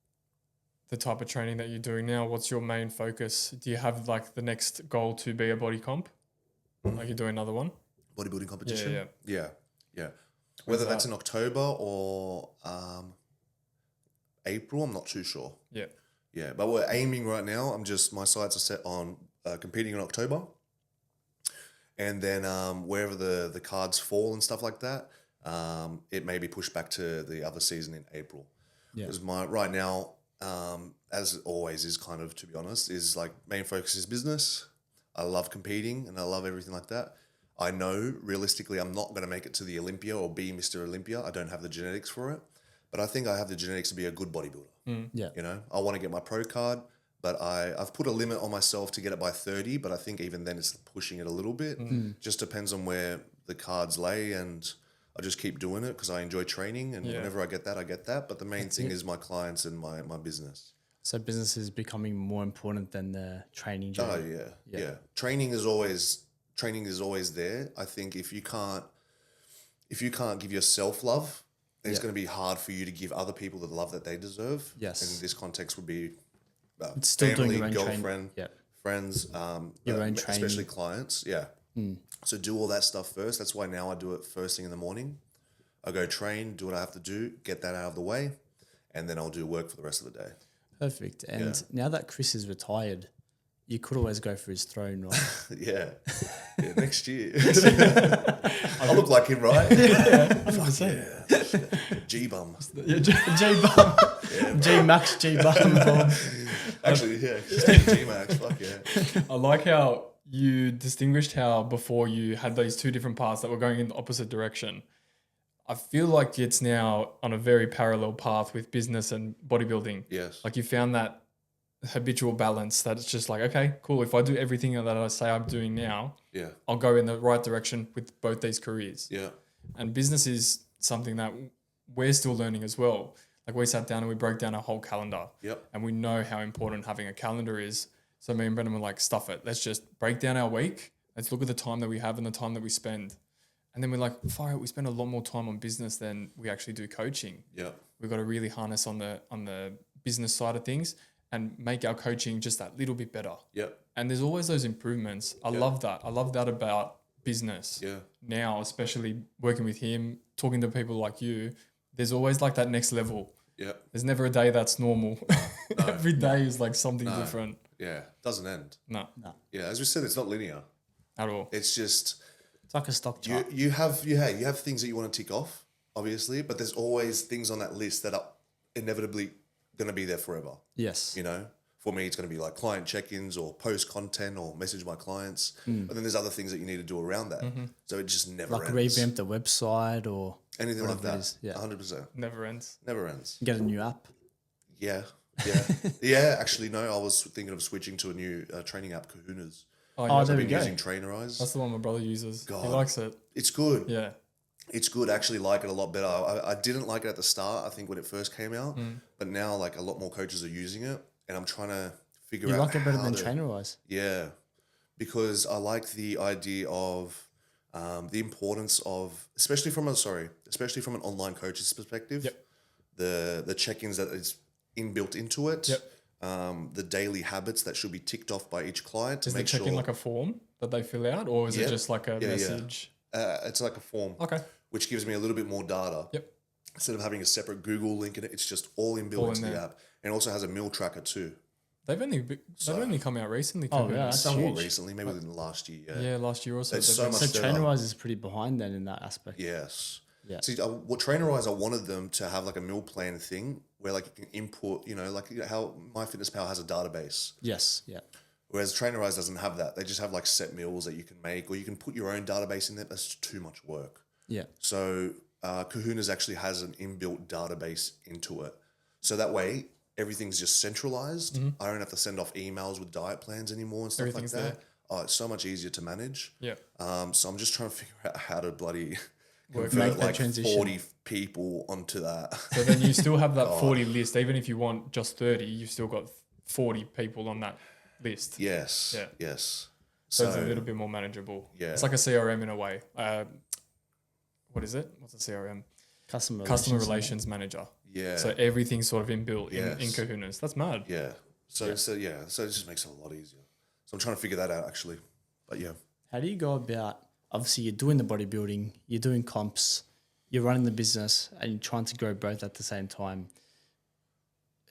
the type of training that you're doing now, what's your main focus? Do you have like the next goal to be a body comp? Like you're doing another one? Bodybuilding competition. yeah. Yeah. Whether that? that's in October or April, I'm not too sure. Yeah. Yeah, but we're aiming right now. My sights are set on competing in October, and then wherever the cards fall and stuff like that, it may be pushed back to the other season in April. Yeah. Because right now, as always, is kind of, to be honest, is like main focus is business. I love competing and I love everything like that. I know realistically I'm not going to make it to the Olympia or be Mr. Olympia. I don't have the genetics for it, but I think I have the genetics to be a good bodybuilder. Yeah. You know, I want to get my pro card, but I've put a limit on myself to get it by 30, but I think even then it's pushing it a little bit. Just depends on where the cards lay, and I just keep doing it because I enjoy training, and whenever I get that, I get that. But the main thing is my clients and my business. So business is becoming more important than the training job. Oh yeah. Training is always there. I think if you can't give yourself love, then it's going to be hard for you to give other people the love that they deserve. Yes. And this context would be It's still family, doing your own girlfriend, training. Yeah. friends, Your own especially training. clients. Yeah. So do all that stuff first. That's why now I do it first thing in the morning. I go train, do what I have to do, get that out of the way, and then I'll do work for the rest of the day. Perfect. And now that Chris is retired, you could always go for his throne, right? Yeah, next year. I look like him, right? Fuck yeah. G-bum. G-Bum. G-Max, G-Bum. Actually, yeah, G-Max, fuck yeah. I like how you distinguished how before you had those two different paths that were going in the opposite direction. I feel like it's now on a very parallel path with business and bodybuilding. Yes. Like you found that habitual balance that it's just like, okay, cool. If I do everything that I say I'm doing now, Yeah. I'll go in the right direction with both these careers. Yeah. And business is something that we're still learning as well. Like we sat down and we broke down our whole calendar. Yep. And we know how important having a calendar is. So me and Brendan were like, stuff it. Let's just break down our week. Let's look at the time that we have and the time that we spend. And then we're like, fire it, we spend a lot more time on business than we actually do coaching. Yeah. We've got to really harness on the business side of things and make our coaching just that little bit better. Yeah. And there's always those improvements. I love that. I love that about business. Yeah. Now, especially working with him, talking to people like you, there's always like that next level. Yeah. There's never a day that's normal. No. Every day is like something different. Yeah. Doesn't end. No, Yeah. As we said, it's not linear. at all. It's just It's like a stock chart. you have things that you want to tick off, obviously, but there's always things on that list that are inevitably going to be there forever. Yes. You know, for me, it's going to be like client check-ins or post content or message my clients. But then there's other things that you need to do around that. So it just never Like ends. revamp the website or Anything like whatever it that. is. Yeah. 100%. Never ends. Never ends. Get a new app. Yeah. Yeah. Yeah. Actually, no, I was thinking of switching to a new training app, Kahunas. Oh, Oh, yeah. there I've we been go. using Trainerize. That's the one my brother uses. He God. likes it. It's good. Yeah. It's good. I actually like it a lot better. I didn't like it at the start, I think, when it first came out. But now, like, a lot more coaches are using it. And I'm trying to figure You out like it better how than to- Trainerize. Yeah. Because I like the idea of the importance of, especially from an online coach's perspective, Yep. the check-ins that is inbuilt into it, Yep. the daily habits that should be ticked off by each client to Is the make check-in sure. like a form that they fill out, or is Yeah. it just like a Yeah, yeah. message? It's like a form, Okay. which gives me a little bit more data. Yep. Instead of having a separate Google link in it, it's just all inbuilt All in into the there. app. And it also has a meal tracker too. They've only come out recently. Oh, Kahunas. yeah, that's Somewhat huge. recently, maybe within the last year. Yeah, last year or so. There's they've so been- much So set Trainerize is pretty behind then in that aspect. Yes. Yeah. See, what Trainerize, I wanted them to have like a meal plan thing where like you can input, like how MyFitnessPal has a database. Yes. Yeah. Whereas Trainerize doesn't have that. They just have like set meals that you can make, or you can put your own database in there. That's too much work. Yeah. So Kahunas actually has an inbuilt database into it. So that way, everything's just centralized. I don't have to send off emails with diet plans anymore and stuff Everything's like that. there. Oh, it's so much easier to manage. Yeah. So I'm just trying to figure out how to bloody Work convert Make that like transition. 40 people onto that. So then you still have that 40 list. Even if you want just 30, you've still got 40 people on that list. Yes. Yeah. Yes. So it's a little bit more manageable. Yeah. It's like a CRM in a way. What is it? What's a CRM? Customer Relations Manager. Yeah. So everything's sort of inbuilt in Yes. Kahunas. That's mad. yeah. So it just makes it a lot easier. So I'm trying to figure that out actually. But yeah. How do you go about, obviously you're doing the bodybuilding, you're doing comps, you're running the business and you're trying to grow both at the same time.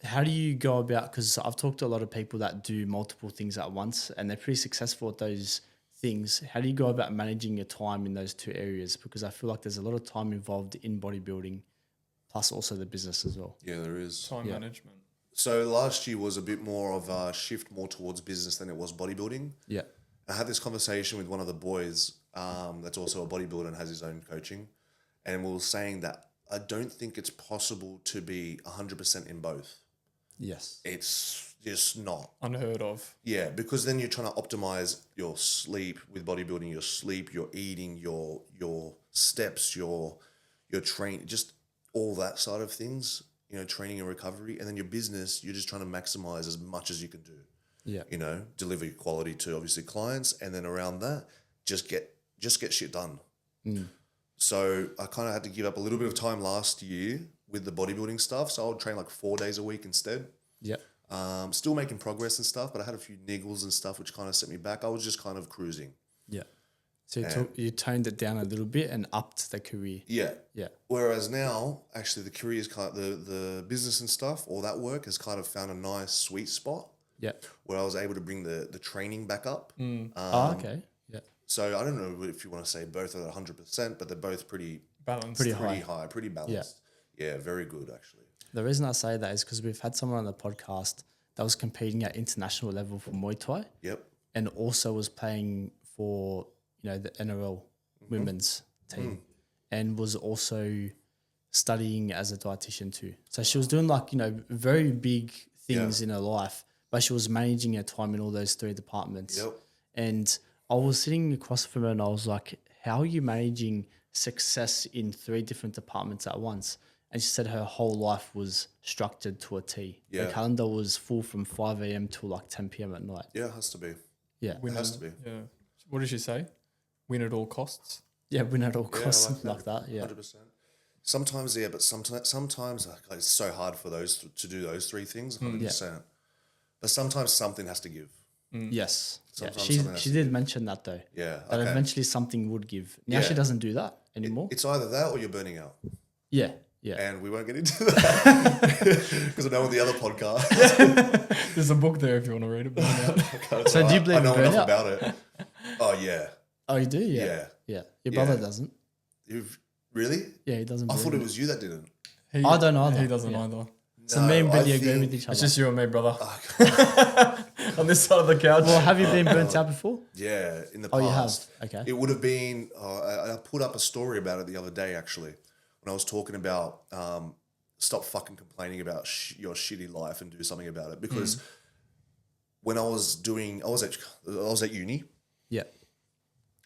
How do you go about, because I've talked to a lot of people that do multiple things at once and they're pretty successful at those things. How do you go about managing your time in those two areas? Because I feel like there's a lot of time involved in bodybuilding, plus also the business as well. Yeah, there is. Time management. So last year was a bit more of a shift more towards business than it was bodybuilding. Yeah. I had this conversation with one of the boys that's also a bodybuilder and has his own coaching. And we were saying that I don't think it's possible to be 100% in both. Yes. It's just not. Unheard of. Yeah, because then you're trying to optimize your sleep with bodybuilding, your sleep, your eating, your steps, your train, just all that side of things, training and recovery. And then your business, you're just trying to maximize as much as you can do. Yeah. Deliver quality to obviously clients, and then around that, just get shit done. So I kind of had to give up a little bit of time last year with the bodybuilding stuff. So I would train like 4 days a week instead. Yeah. Still making progress and stuff, but I had a few niggles and stuff which kind of set me back. I was just kind of cruising. Yeah. So you toned it down a little bit and upped the career. Yeah. Yeah. Whereas now, actually, the career is kind of the business and stuff, all that work has kind of found a nice sweet spot Yeah. where I was able to bring the training back up. Okay. Yeah. So I don't know if you want to say both are 100%, but they're both pretty Balanced. Pretty high, pretty balanced. Yeah, very good actually. The reason I say that is because we've had someone on the podcast that was competing at international level for Muay Thai Yep. and also was playing for, the NRL women's team and was also studying as a dietitian too. So she was doing very big things in her life, but she was managing her time in all those 3 departments. Yep. And I was sitting across from her and I was like, how are you managing success in 3 different departments at once? And she said her whole life was structured to a T. Yeah. Her calendar was full from 5 a.m. till like 10 p.m. at night. Yeah, it has to be. Yeah. It has to be. Yeah. What did she say? Win at all costs. Yeah, win at all Yeah, I costs, like something like that. Yeah. 100%. Sometimes, but sometimes it's so hard for those to do those 3 things, 100%. But sometimes something has to give. Yes. Yeah. Sometimes She something has she to did mention that though. Yeah. That Okay. eventually something would give. Now she Yeah. doesn't do that anymore. It's either that or you're burning out. Yeah. Yeah. And we won't get into that because I know on the other podcast. There's a book there if you want to read it. Burnout. So do you believe I know in enough burnout? about it. Oh, yeah. Oh, you do? Yeah. Yeah. Yeah. Your brother Yeah. doesn't. You've Really? Yeah, he doesn't. I thought believe it was you that didn't. I don't either. He doesn't Yeah. either. So me and Billy I agree with think- each other. It's just you and me, brother. On this side of the couch. Well, have you been burnt out before? Yeah, in the Oh, past. you have? Okay. It would have been. I put up a story about it the other day, actually, when I was talking about stop fucking complaining about your shitty life and do something about it. Because when I was at uni Yeah.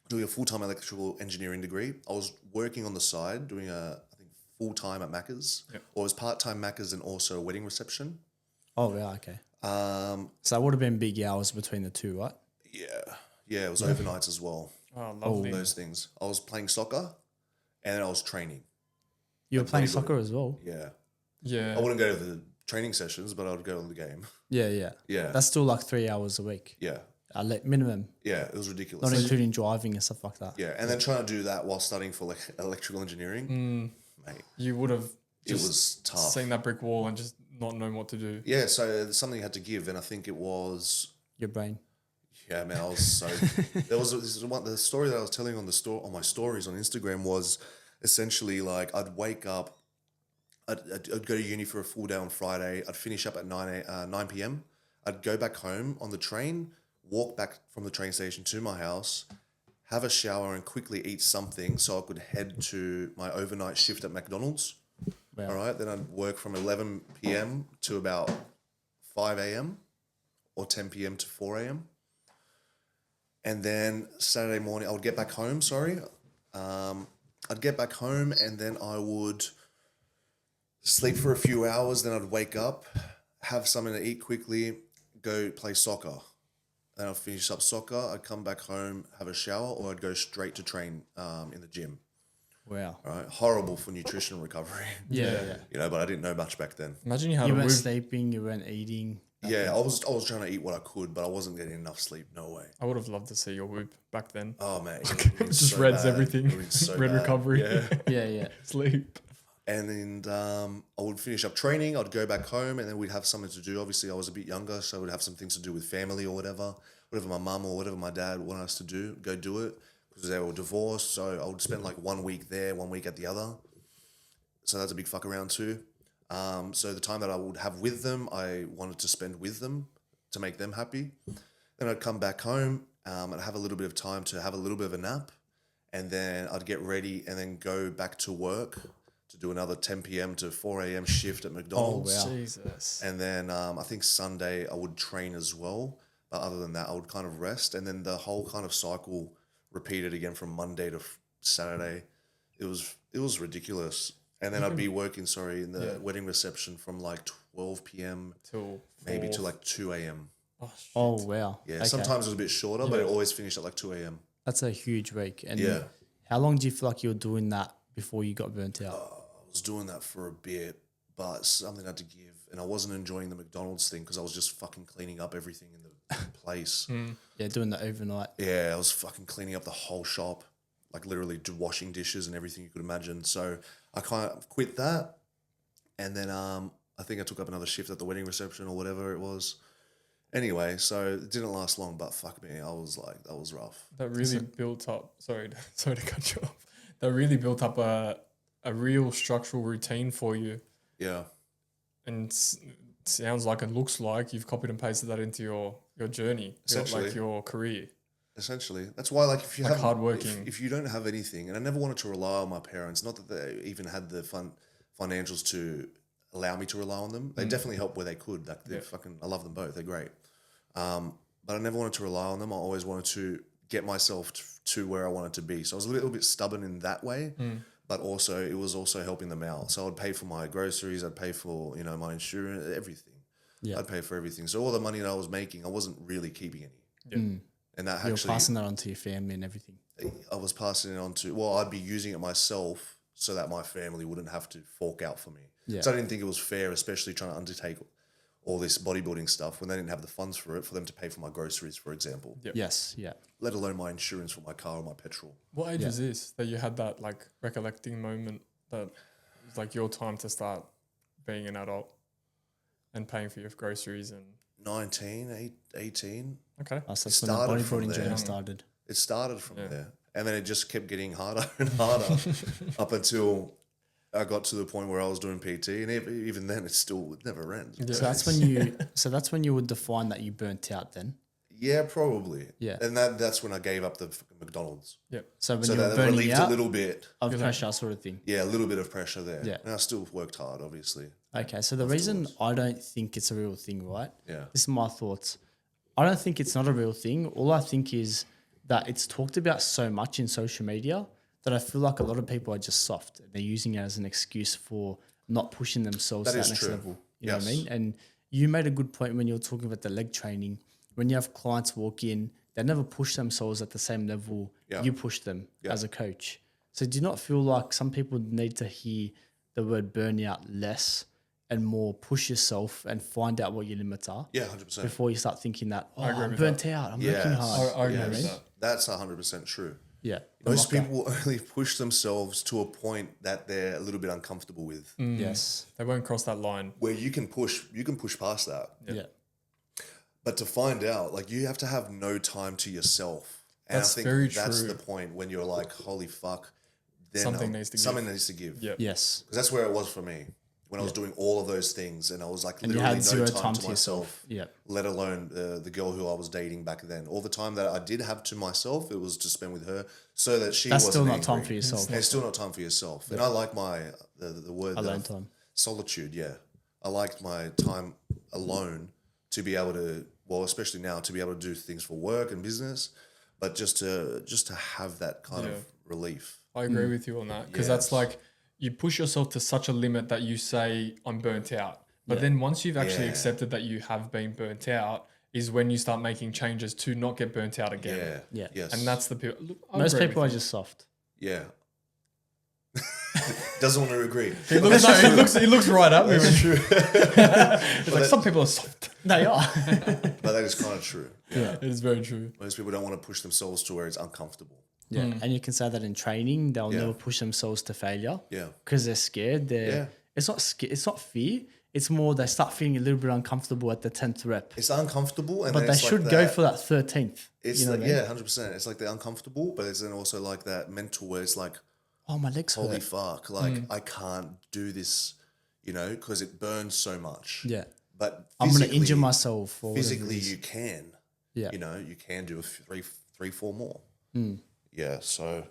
doing a full-time electrical engineering degree. I was working on the side doing I think full-time at Macca's, or it was part-time Macca's and also a wedding reception. Oh, yeah. Okay. Um, So it would have been big hours between the two, right? yeah, it was overnights as well. Oh, lovely. Those things. I was playing soccer, and then I was training. You were playing bodybuilding. soccer as well. Yeah, Yeah. I wouldn't go to the training sessions, but I would go to the game. Yeah, yeah. Yeah, That's still like 3 hours a week. yeah, Minimum, yeah. It was ridiculous. not including driving and stuff like that. Yeah, and then trying to do that while studying for electrical engineering, mate, You would have it was tough. seen that brick wall and just not known what to do. Yeah, so something had to give, and I think it was. Your brain. Yeah, man, I was so. The story that I was telling on my stories on Instagram was essentially like I'd wake up, I'd go to uni for a full day on Friday. I'd finish up at 9 p.m. I'd go back home on the train, walk back from the train station to my house, have a shower, and quickly eat something so I could head to my overnight shift at McDonald's. Wow. All right, then I'd work from 11 p.m. to about 5 a.m. or 10 p.m. to 4 a.m. And then Saturday morning, I would get back home, I'd get back home and then I would sleep for a few hours. Then I'd wake up, have something to eat quickly, go play soccer. Then I'd finish up soccer. I'd come back home, have a shower, or I'd go straight to train in the gym. Wow. All right, horrible for nutrition recovery. Yeah. But I didn't know much back then. Imagine you had You a weren't roof. sleeping, you weren't eating. Yeah, I was trying to eat what I could, but I wasn't getting enough sleep. No way. I would have loved to see your whoop back then. Oh man, It just reds everything. Red recovery. Yeah. Yeah. Sleep. And then I would finish up training. I'd go back home, and then we'd have something to do. Obviously, I was a bit younger, so I would have some things to do with family or whatever my mum or whatever my dad wanted us to do, go do it, because they were divorced. So I would spend like 1 week there, 1 week at the other. So that's a big fuck around too. So the time that I would have with them, I wanted to spend with them to make them happy. Then I'd come back home and have a little bit of time to have a little bit of a nap, and then I'd get ready and then go back to work to do another 10 p.m. to 4 a.m. shift at McDonald's. wow. Jesus. And then I think Sunday I would train as well. But other than that, I would kind of rest. And then the whole kind of cycle repeated again from Monday to Saturday. It was ridiculous. And then I'd be working, in the wedding reception from like 12 p.m. Till maybe 4. to like 2 a.m. Oh, shit. Oh, wow. Yeah, Okay. sometimes it was a bit shorter, but it always finished at like 2 a.m. That's a huge week. And Yeah. how long do you feel like you were doing that before you got burnt out? I was doing that for a bit, but something had to give. And I wasn't enjoying the McDonald's thing because I was just fucking cleaning up everything place. Yeah, doing the overnight. Yeah, I was fucking cleaning up the whole shop, like literally washing dishes and everything you could imagine. So I kind of quit that, and then I think I took up another shift at the wedding reception or whatever it was. Anyway, so it didn't last long, but fuck me, I was like, that was rough. That really built up. Sorry to cut you off. That really built up a real structural routine for you, Yeah, and sounds like it looks like you've copied and pasted that into your journey, Essentially. your career. essentially. That's why, like, if you Like have hardworking. if you don't have anything, and I never wanted to rely on my parents. Not that they even had the financials to allow me to rely on them. They definitely helped where they could. Like, they fucking, I love them both. They're great. But I never wanted to rely on them. I always wanted to get myself to where I wanted to be. So I was a little bit stubborn in that way, but also it was also helping them out. So I'd pay for my groceries. I'd pay for, my insurance, everything. Yeah. I'd pay for everything. So all the money that I was making, I wasn't really keeping any. Yeah. And that You're actually, passing that on to your family and everything. I was passing it on to, well, I'd be using it myself so that my family wouldn't have to fork out for me. Yeah. So I didn't think it was fair, especially trying to undertake all this bodybuilding stuff when they didn't have the funds for it, for them to pay for my groceries, for example, Yep. Yes, yeah. let alone my insurance for my car or my petrol. What age was this that you had that like recollecting moment that was like your time to start being an adult and paying for your groceries and 19, 18. okay. So that's when the Started from bodybuilding there. journey started. It started from there. And then it just kept getting harder and harder up until I got to the point where I was doing PT. And even then, it never ends. Yeah. So that's when you would define that you burnt out then. Yeah, probably. Yeah. And that's when I gave up the fucking McDonald's. Yep. So when So you were that burning relieved out a little bit. of pressure sort of thing. Yeah, a little bit of pressure there. Yeah. And I still worked hard, obviously. Okay, so the reason I don't think it's a real thing, right? Yeah. This is my thoughts. I don't think it's not a real thing. All I think is that it's talked about so much in social media that I feel like a lot of people are just soft. They're using it as an excuse for not pushing themselves That to that is next true. level. You know what I Yes. mean? And you made a good point when you were talking about the leg training. When you have clients walk in, they never push themselves at the same level Yeah. you push them Yeah. as a coach. So do you not feel like some people need to hear the word burnout less and more push yourself and find out what your limits are Yeah, 100%. before you start thinking that, oh, agree I'm with burnt out, I'm working Yes. hard. I agree Yes. with that. That's 100% true. Yeah. Most people only push themselves to a point that they're a little bit uncomfortable with, Yes. They won't cross that line. where you can push past that. Yeah. But to find out, like, you have to have no time to yourself. And That's I think very that's true. the point when you're like, holy fuck, then Something needs to give. something needs to give. Yeah. Yes. Because that's where it was for me when I was doing all of those things, and I was like And you literally had no zero time to myself. Yeah. Let alone the girl who I was dating back then. All the time that I did have to myself, it was to spend with her, so that she That's wasn't still not time angry. for yourself. And it's still not time for yourself. And I like my the word that Alone I've- time. solitude. Yeah, I liked my time alone to be able to, well, especially now, to be able to do things for work and business, but just to have that kind of relief. I agree with you on that because that's Yes. like you push yourself to such a limit that you say I'm burnt out. But then once you've actually Yeah. accepted that you have been burnt out is when you start making changes to not get burnt out again. Yeah. Yeah. Yes. And that's the people. Look, I Most agree people are with you. just soft. yeah. Doesn't want to agree. He looks right at me. That's true. It's like some people are soft. They are. But that is kind of true. Yeah. It is very true. Most people don't want to push themselves to where it's uncomfortable. Yeah. And you can say that in training, they'll Yeah. never push themselves to failure. Yeah. Because they're scared. Yeah. It's not fear. It's more they start feeling a little bit uncomfortable at the 10th rep. It's uncomfortable, and But then they it's like should go that- for that 13th. It's you know like, what I mean? yeah, 100%. It's like they're uncomfortable, but it's then also like that mental where it's like, Oh, my legs holy hurt. fuck, like I can't do this, because it burns so much. Yeah. But I'm going to injure physically- myself. Or whatever it Physically, is. you can. Yeah. You can do three, four more. Yeah, so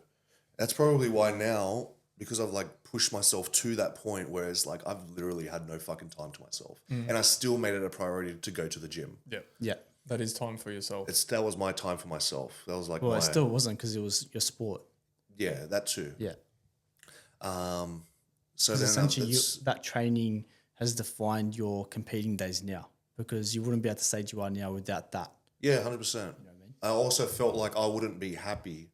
that's probably why now, because I've like pushed myself to that point where it's like I've literally had no fucking time to myself, and I still made it a priority to go to the gym. Yeah. Yeah. That is time for yourself. That was my time for myself. That was like Well, my it still wasn't because it was your sport. yeah, that too. Yeah. So Because then essentially it's- that training has defined your competing days now because you wouldn't be at the stage you are now without that. yeah, 100%. I also felt like I wouldn't be happy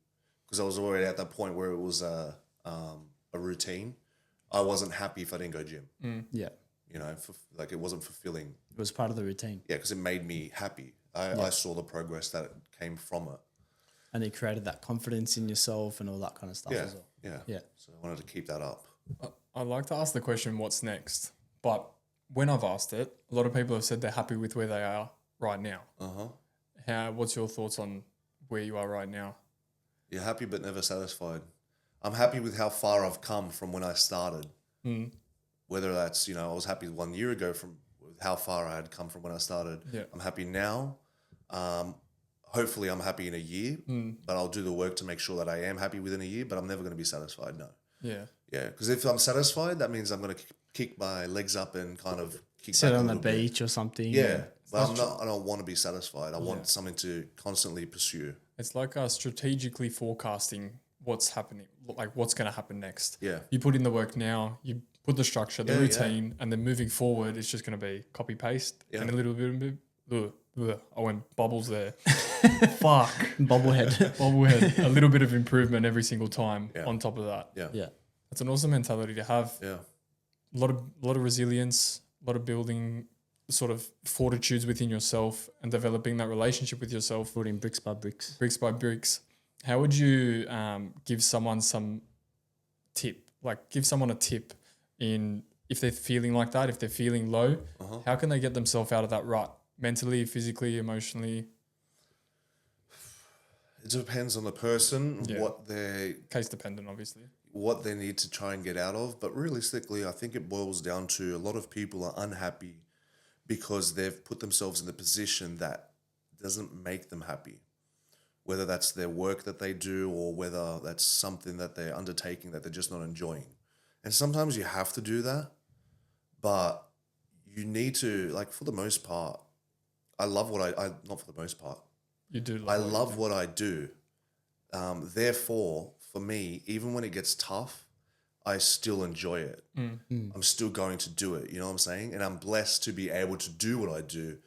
because I was already at that point where it was a routine. I wasn't happy if I didn't go gym. Yeah. Like it wasn't fulfilling. It was part of the routine. Yeah, because it made me happy. I saw the progress that came from it. And it created that confidence in yourself and all that kind of stuff as well. Yeah. So I wanted to keep that up. I'd like to ask the question, what's next? But when I've asked it, a lot of people have said they're happy with where they are right now. What's your thoughts on where you are right now? You're happy but never satisfied. I'm happy with how far I've come from when I started. Whether that's, I was happy 1 year ago from how far I had come from when I started. Yeah. I'm happy now. Hopefully I'm happy in a year, but I'll do the work to make sure that I am happy within a year, but I'm never going to be satisfied, no. Yeah. Yeah, because if I'm satisfied, that means I'm going to kick my legs up and kind of kick Sit back on a the little bit. beach or something. Yeah, but I don't want to be satisfied. I want something to constantly pursue. It's like strategically forecasting what's happening, like what's going to happen next. Yeah. You put in the work now, you put the structure, the Yeah, routine, and then moving forward, it's just going to be copy paste and a little bit. I went bubbles there. Fuck. Bobblehead. A little bit of improvement every single time on top of that. Yeah. It's an awesome mentality to have. Yeah. A lot of resilience, a lot of building sort of fortitudes within yourself and developing that relationship with yourself. Building bricks by bricks. Bricks by bricks. How would you give someone some tip? Like give someone a tip in if they're feeling like that, if they're feeling low, how can they get themselves out of that rut? Mentally, physically, emotionally? It depends on the person, Case dependent, obviously. What they need to try and get out of. But realistically, I think it boils down to a lot of people are unhappy because they've put themselves in the position that doesn't make them happy. Whether that's their work that they do or whether that's something that they're undertaking that they're just not enjoying. And sometimes you have to do that, but you need to, like, for the most part, I love what not for the most part. You do. I love what I do. Therefore, for me, even when it gets tough, I still enjoy it. I'm still going to do it. You know what I'm saying? And I'm blessed to be able to do what I do.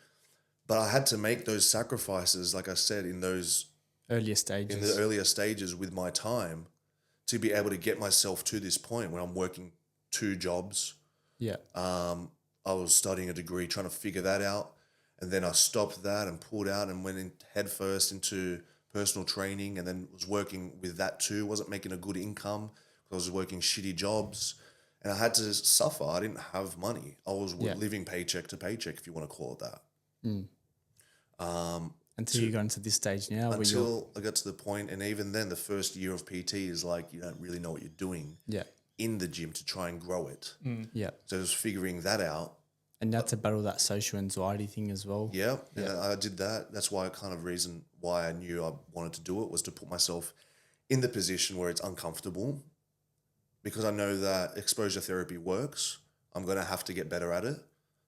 But I had to make those sacrifices, like I said, in those earlier stages. In the earlier stages with my time to be able to get myself to this point where I'm working 2 jobs. Yeah. I was studying a degree, trying to figure that out. And then I stopped that and pulled out and went in headfirst into personal training and then was working with that too. Wasn't making a good income because I was working shitty jobs and I had to suffer. I didn't have money. I was living paycheck to paycheck, if you want to call it that. Until you got into this stage now. Until I got to the point, and even then the first year of PT is like you don't really know what you're doing in the gym to try and grow it. Yeah. So just figuring that out. And that's to battle that social anxiety thing as well. Yeah, I did that. That's why reason why I knew I wanted to do it was to put myself in the position where it's uncomfortable because I know that exposure therapy works. I'm going to have to get better at it.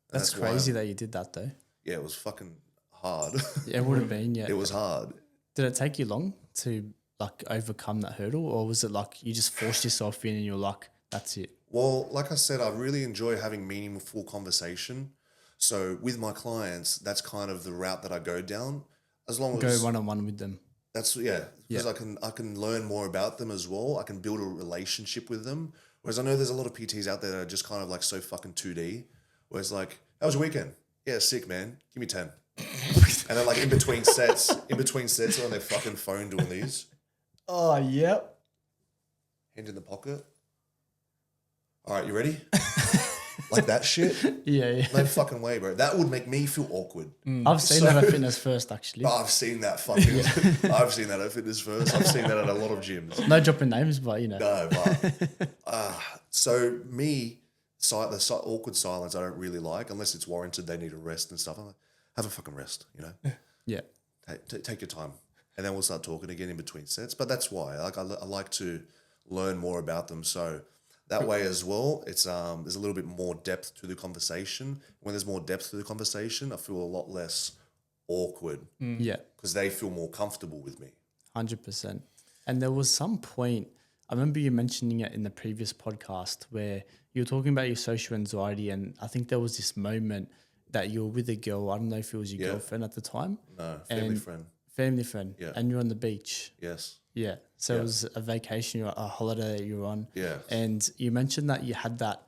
That's crazy that you did that though. Yeah, it was fucking hard. Yeah, it would have been, yeah. It was hard. Did it take you long to like overcome that hurdle or was it like you just forced yourself in and you're like, that's it? Well, like I said, I really enjoy having meaningful conversation. So with my clients, that's kind of the route that I go down. As long as go one-on-one with them. That's because I can learn more about them as well. I can build a relationship with them. Whereas I know there's a lot of PTs out there that are just kind of like so fucking 2D. Where it's like, how was your weekend? Yeah, sick, man. Give me 10. And then like in between sets, they're on their fucking phone doing these. Oh, yep. Hand in the pocket. All right, you ready? Like that shit? Yeah. No fucking way, bro. That would make me feel awkward. I've seen that at Fitness First, actually. I've seen that fucking... I've seen that at Fitness First. I've seen that at a lot of gyms. No dropping names, but you know. No, but... so me, the awkward silence I don't really like, unless it's warranted, they need a rest and stuff. I'm like, have a fucking rest, you know? Yeah. Take your time. And then we'll start talking again in between sets. But that's why. Like I like to learn more about them. So... that way as well, it's there's a little bit more depth to the conversation. When there's more depth to the conversation, I feel a lot less awkward. Yeah. Because they feel more comfortable with me. 100%. And there was some point, I remember you mentioning it in the previous podcast where you were talking about your social anxiety and I think there was this moment that you were with a girl, I don't know if it was your girlfriend at the time. No, family friend. Family friend. Yeah. And you're on the beach. Yes. Yeah. So it was a vacation, a holiday that you were on. Yeah. And you mentioned that you had that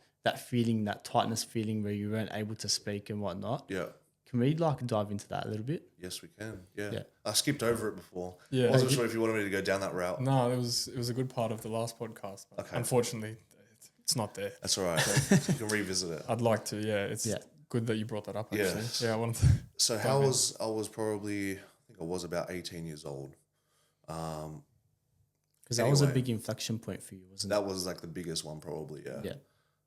feeling, that tightness feeling where you weren't able to speak and whatnot. Yeah. Can we like dive into that a little bit? Yes, we can. Yeah. Yeah. I skipped over it before. Yeah. I wasn't sure if you wanted me to go down that route. No, it was a good part of the last podcast. But Okay. unfortunately, it's not there. That's all right. You can revisit it. I'd like to. Yeah, it's good that you brought that up. Actually, Yes. yeah, I wanted to. So I was probably, I think I was about 18 years old. Because that was a big inflection point for you, wasn't That was like the biggest one probably, yeah. it? Yeah.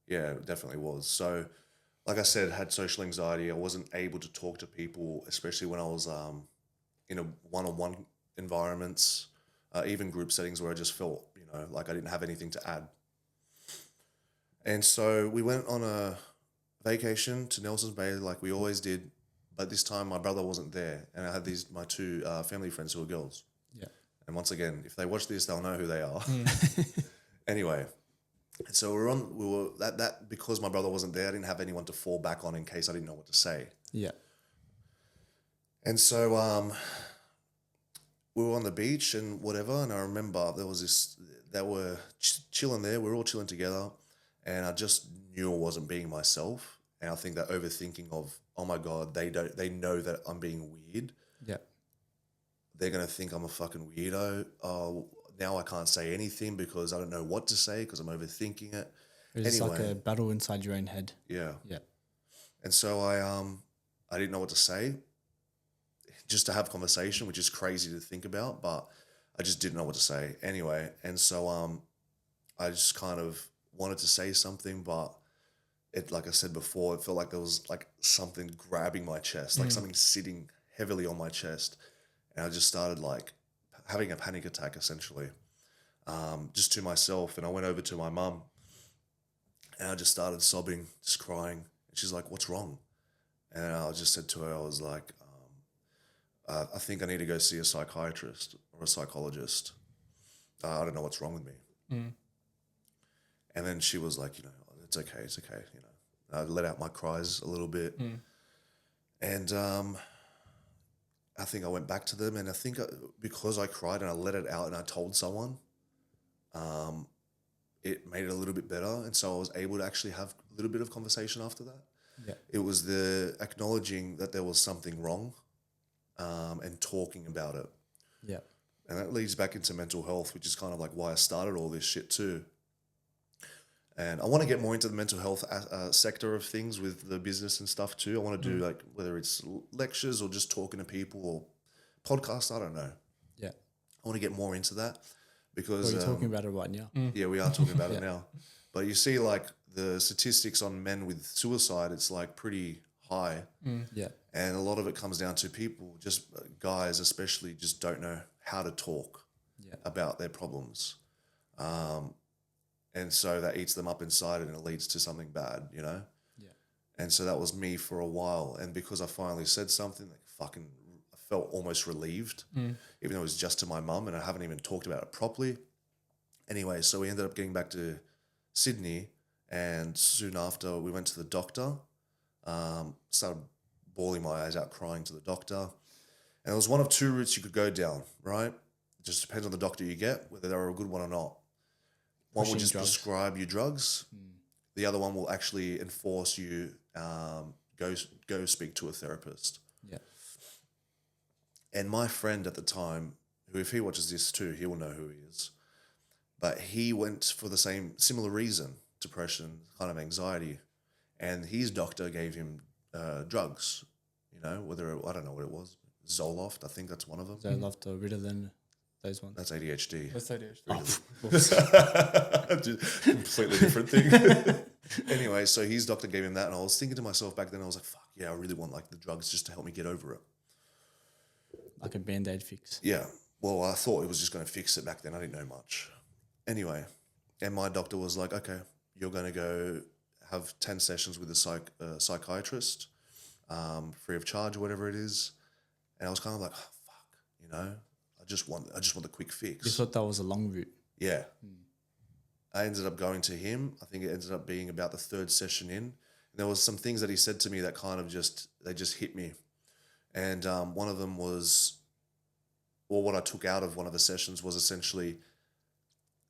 Yeah, it definitely was. So, like I said, had social anxiety. I wasn't able to talk to people, especially when I was in a one-on-one environments, even group settings where I just felt, like I didn't have anything to add. And so we went on a vacation to Nelson's Bay like we always did, but this time my brother wasn't there, and I had my two family friends who were girls. Yeah. And once again, if they watch this, they'll know who they are. Anyway. So we were that because my brother wasn't there, I didn't have anyone to fall back on in case I didn't know what to say. Yeah. And so we were on the beach and whatever, and I remember there was they were chilling there. We were all chilling together, and I just knew I wasn't being myself. And I think that overthinking of, oh my God, they know that I'm being weird. Yeah. They're gonna think I'm a fucking weirdo. Now I can't say anything because I don't know what to say because I'm overthinking it. It's like a battle inside your own head. Yeah. Yeah. And so I didn't know what to say, just to have conversation, which is crazy to think about, but I just didn't know what to say anyway. And so I just kind of wanted to say something, but it, like I said before, it felt like there was like something grabbing my chest, like something sitting heavily on my chest. And I just started like having a panic attack essentially, just to myself. And I went over to my mum and I just started sobbing, just crying. And she's like, "What's wrong?" And I just said to her, I was like, I think I need to go see a psychiatrist or a psychologist. I don't know what's wrong with me. And then she was like, it's okay. I let out my cries a little bit. And I think I went back to them, and I think because I cried and I let it out and I told someone, it made it a little bit better. And so I was able to actually have a little bit of conversation after that. Yeah. It was the acknowledging that there was something wrong, and talking about it. Yeah. And that leads back into mental health, which is kind of like why I started all this shit too. And I want to get more into the mental health sector of things with the business and stuff too. I want to do like, whether it's lectures or just talking to people or podcasts, I don't know. Yeah. I want to get more into that because... Well, you're talking about it right now. Yeah, we are talking about it now. But you see like the statistics on men with suicide, it's like pretty high. Yeah. And a lot of it comes down to people, just guys especially, just don't know how to talk about their problems. And so that eats them up inside and it leads to something bad, Yeah. And so that was me for a while. And because I finally said something, I felt almost relieved, even though it was just to my mum and I haven't even talked about it properly. Anyway, so we ended up getting back to Sydney, and soon after we went to the doctor, started bawling my eyes out, crying to the doctor. And it was one of two routes you could go down, right? It just depends on the doctor you get, whether they're a good one or not. One will just prescribe you drugs. The other one will actually enforce you go speak to a therapist. Yeah. And my friend at the time, who if he watches this too, he will know who he is. But he went for the similar reason, depression, kind of anxiety. And his doctor gave him drugs, I don't know what it was. Zoloft, I think that's one of them. Zoloft or Ritalin, those ones. That's ADHD. That's ADHD. Completely different thing. Anyway, so his doctor gave him that, and I was thinking to myself back then, I was like, fuck, yeah, I really want like the drugs just to help me get over it. Like a Band-Aid fix. Yeah. Well, I thought it was just going to fix it back then. I didn't know much. Anyway, and my doctor was like, okay, you're going to go have 10 sessions with a psychiatrist, free of charge or whatever it is. And I was kind of like, oh, fuck, I just want the quick fix. You thought that was a long route. Yeah. I ended up going to him. I think it ended up being about the third session in. And there was some things that he said to me that kind of just hit me. And one of them was, or what I took out of one of the sessions was essentially,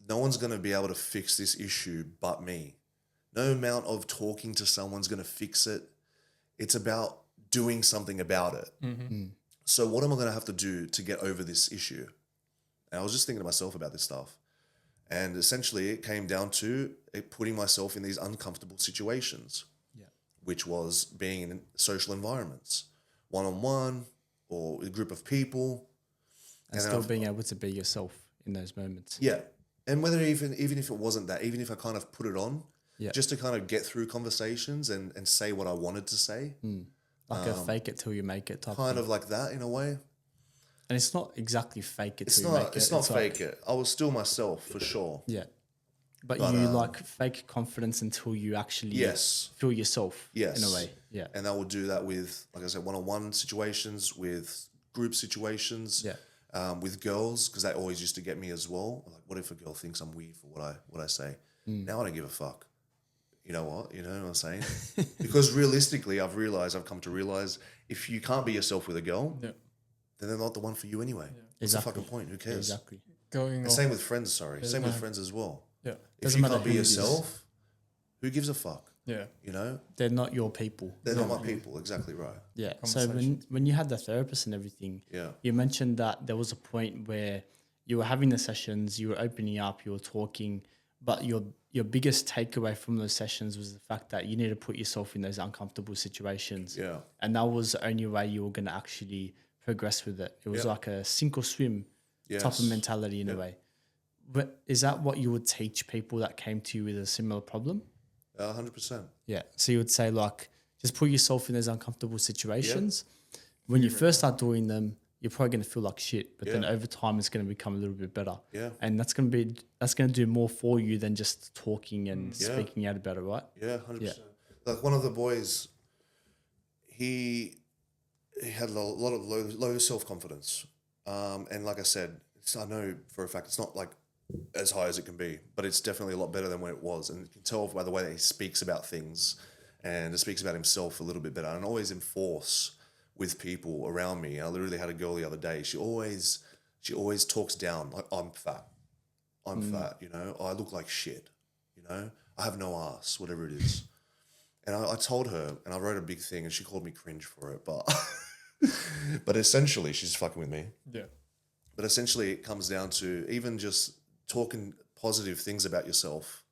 no one's going to be able to fix this issue but me. No amount of talking to someone's going to fix it. It's about doing something about it. So what am I going to have to do to get over this issue? And I was just thinking to myself about this stuff. And essentially it came down to putting myself in these uncomfortable situations, which was being in social environments, one-on-one or a group of people. And still being able to be yourself in those moments. Yeah. And whether even if it wasn't that, even if I kind of put it on, just to kind of get through conversations and say what I wanted to say. Like a fake it till you make it type Kind thing. of like that in a way. And it's not exactly fake it It's till you make not. it. It's not fake it. I was still myself for sure. Yeah. But you like fake confidence until you actually feel yourself in a way. Yeah. And I will do that with, like I said, one-on-one situations, with group situations, with girls, because that always used to get me as well. Like, what if a girl thinks I'm weird for what I say? Now I don't give a fuck. You know what? You know what I'm saying? Because realistically, I've come to realize, if you can't be yourself with a girl, then they're not the one for you anyway. What's the fucking point? Who cares? Exactly. And same with friends, same with friends as well. Yeah. If Doesn't you matter can't be who it is. yourself, who gives a fuck? Yeah. You know? They're not your people. They're not my people. Exactly right. Yeah. So when you had the therapist and everything, you mentioned that there was a point where you were having the sessions, you were opening up, you were talking, but your biggest takeaway from those sessions was the fact that you need to put yourself in those uncomfortable situations. Yeah. And that was the only way you were going to actually progress with it. It was like a sink or swim type of mentality in a way. But is that what you would teach people that came to you with a similar problem? 100%. Yeah. So you would say, like, just put yourself in those uncomfortable situations. When you first start doing them, you're probably going to feel like shit, but then over time it's going to become a little bit better. Yeah. And that's going to do more for you than just talking and speaking out about it, right? Yeah, 100%. Like one of the boys, he had a lot of low self-confidence. And like I said, I know for a fact it's not like as high as it can be, but it's definitely a lot better than when it was. And you can tell by the way that he speaks about things and speaks about himself a little bit better, and always enforce with people around me. I literally had a girl the other day. She always talks down, like, I'm fat, you know, I look like shit, you know, I have no ass, whatever it is. And I told her, and I wrote a big thing, and she called me cringe for it, but essentially she's fucking with me. Yeah. But essentially it comes down to even just talking positive things about yourself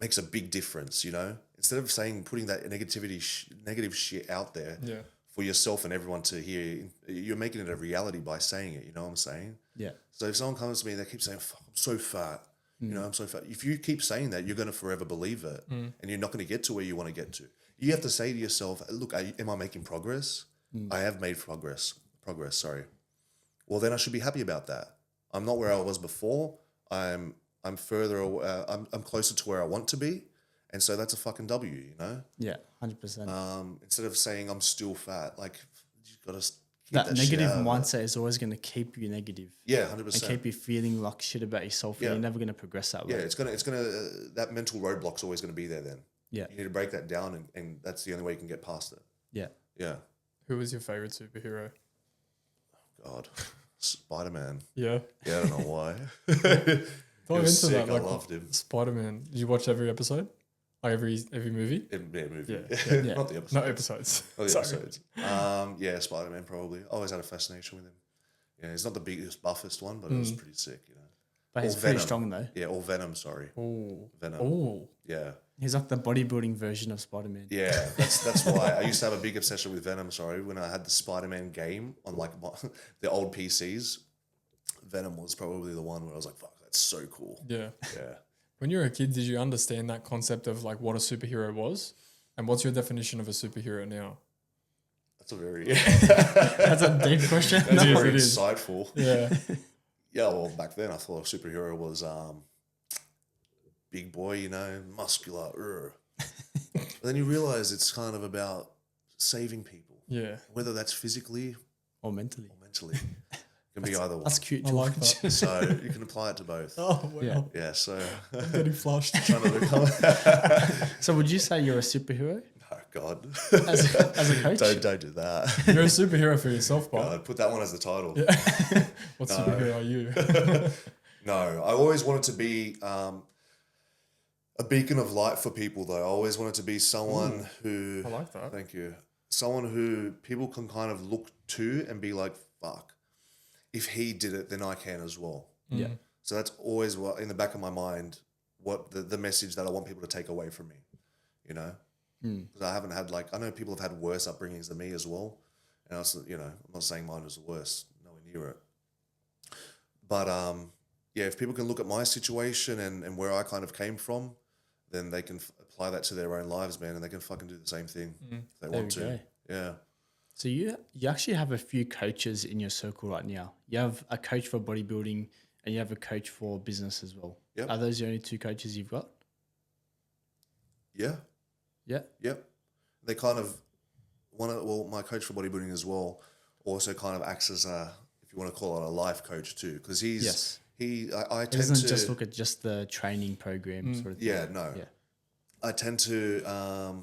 makes a big difference, you know? Instead of putting that negative shit out there for yourself and everyone to hear, you're making it a reality by saying it, you know what I'm saying? Yeah. So if someone comes to me and they keep saying, fuck, I'm so fat, you know, I'm so fat. If you keep saying that, you're going to forever believe it and you're not going to get to where you want to get to. You have to say to yourself, look, am I making progress? I have made progress, sorry. Well, then I should be happy about that. I'm not where I was before. I'm further away, I'm closer to where I want to be. And so that's a fucking W, you know? Yeah, 100%. Instead of saying I'm still fat, like, you've got to keep that negative shit out mindset is always going to keep you negative. Yeah, 100%. And keep you feeling like shit about yourself. And you're never going to progress that way. Yeah, it's gonna that mental roadblock's always gonna be there then. Yeah. You need to break that down, and that's the only way you can get past it. Yeah. Yeah. Who was your favorite superhero? God, Spider-Man. Yeah. Yeah, I don't know why. Dive into sick. that. Like, I loved him. Spider-Man. Did you watch every episode? Like every movie? Yeah, movie. Yeah. Not the episodes. Not episodes. Not the episodes. Yeah, Spider-Man probably. I always had a fascination with him. Yeah, he's not the biggest, buffest one, but it was pretty sick, you know. But he's pretty strong though. Yeah, or Venom, sorry. Oh. Venom. Oh. Yeah. He's like the bodybuilding version of Spider-Man. Yeah, that's why I used to have a big obsession with Venom, sorry. When I had the Spider-Man game on like the old PCs, Venom was probably the one where I was like, fuck, that's so cool. Yeah. Yeah. When you were a kid, did you understand that concept of like what a superhero was? And what's your definition of a superhero now? That's a very That's a deep question. That's very insightful. Yeah. Yeah, well, back then I thought a superhero was big boy, you know, muscular. But then you realize it's kind of about saving people. Yeah. Whether that's physically or mentally. It can be either one. That's cute. I like that. So you can apply it to both. Oh, wow. Yeah, so I'm getting flushed. trying to become So would you say you're a superhero? Oh God. As a coach? Don't do that. You're a superhero for yourself, Bob. God, put that one as the title. Yeah. What superhero are you? No, I always wanted to be a beacon of light for people, though. I always wanted to be someone who... I like that. Thank you. someone who people can kind of look to and be like, fuck, if he did it, then I can as well. Yeah. So that's always what in the back of my mind, what the message that I want people to take away from me, you know? Because I haven't had I know people have had worse upbringings than me as well. And I was, I'm not saying mine was the worst, nowhere near it. But yeah, if people can look at my situation and where I kind of came from, then they can apply that to their own lives, man, and they can fucking do the same thing if they want to. Go. Yeah. So you actually have a few coaches in your circle right now. You have a coach for bodybuilding and you have a coach for business as well. Yep. Are those the only two coaches you've got? Yeah. Yeah. Yep. They kind of my coach for bodybuilding as well also kind of acts as if you want to call it a life coach too, because I tend doesn't to just look at just the training program sort of thing. Yeah, no. Yeah. I tend to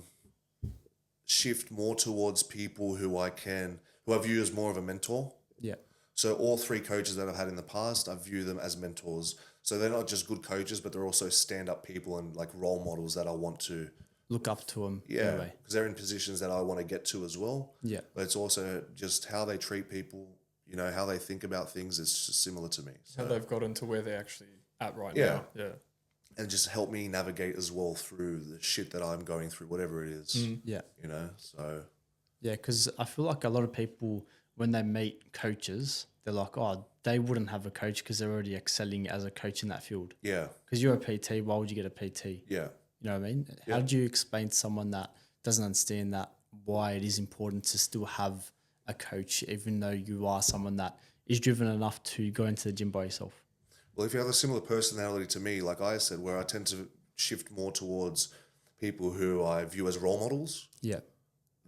shift more towards people who I view as more of a mentor. Yeah. So all three coaches that I've had in the past, I view them as mentors. So they're not just good coaches, but they're also stand-up people and like role models that I want to Look up to them. yeah, Anyway. because they're in positions that I want to get to as well. Yeah. But it's also just how they treat people, how they think about things. It's just similar to me. How So, they've gotten to where they're actually at right Yeah. now. Yeah. and just help me navigate as well through the shit that I'm going through, whatever it is. Yeah. So Yeah, because I feel like a lot of people, when they meet coaches, they're like, oh, they wouldn't have a coach because they're already excelling as a coach in that field. yeah, Because you're a PT, why would you get a PT? yeah. You know what I mean? How do you explain to someone that doesn't understand that why it is important to still have a coach, even though you are someone that is driven enough to go into the gym by yourself? Well, if you have a similar personality to me, like I said, where I tend to shift more towards people who I view as role models, Yeah.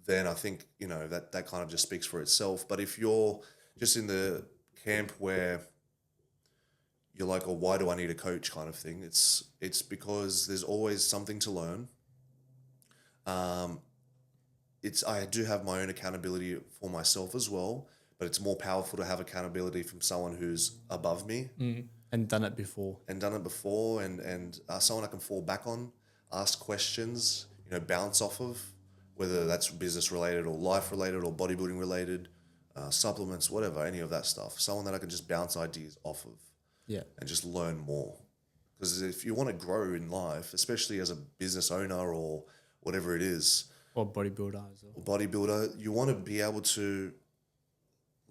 then I think, that kind of just speaks for itself. But if you're just in the camp where you're like, oh, why do I need a coach kind of thing? It's because there's always something to learn. I do have my own accountability for myself as well, but it's more powerful to have accountability from someone who's above me And done it before. and someone I can fall back on, ask questions, bounce off of, whether that's business related or life related or bodybuilding related, supplements, whatever, any of that stuff. Someone that I can just bounce ideas off of. Yeah. And just learn more. Because if you want to grow in life, especially as a business owner or whatever it is, Or bodybuilder as well. or bodybuilder, you want to be able to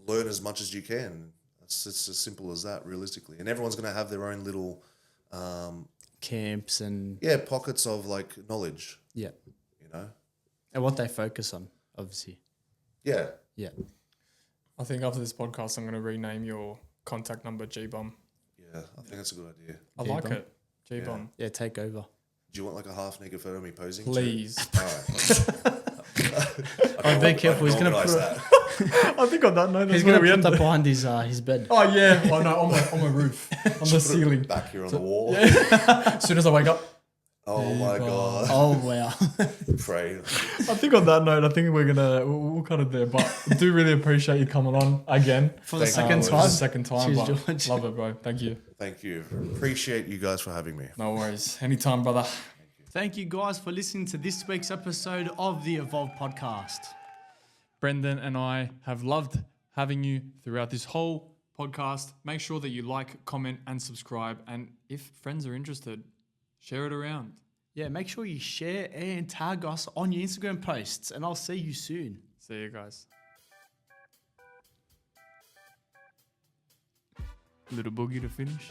learn as much as you can. It's as simple as that, realistically. And everyone's going to have their own little, Camps and pockets of like knowledge, yeah. And what they focus on, obviously. Yeah. Yeah. I think after this podcast, I'm going to rename your contact number G-Bum. Yeah, I think that's a good idea. I like G-Bum? it. G-Bum. Yeah, take over. Do you want like a half naked photo of me posing? Please. All right. Oh, be careful. He's going to Organise put that. I think on that note, he's gonna put that behind his bed. Oh, yeah. Oh, no, on my roof. On the ceiling. Back here on the wall. As soon as I wake up. Oh my God. Oh, wow. Pray. I think on that note, I think we'll cut it there. But I do really appreciate you coming on again. For the Thank second you. For the time. second time. Cheers, But George. love it, bro. Thank you. Thank you. Appreciate you guys for having me. No worries. Anytime, brother. Thank you guys for listening to this week's episode of the Evolve Podcast. Brendan and I have loved having you throughout this whole podcast. Make sure that you like, comment, and subscribe. And if friends are interested, share it around. Yeah, make sure you share and tag us on your Instagram posts, and I'll see you soon. See you guys. Little boogie to finish.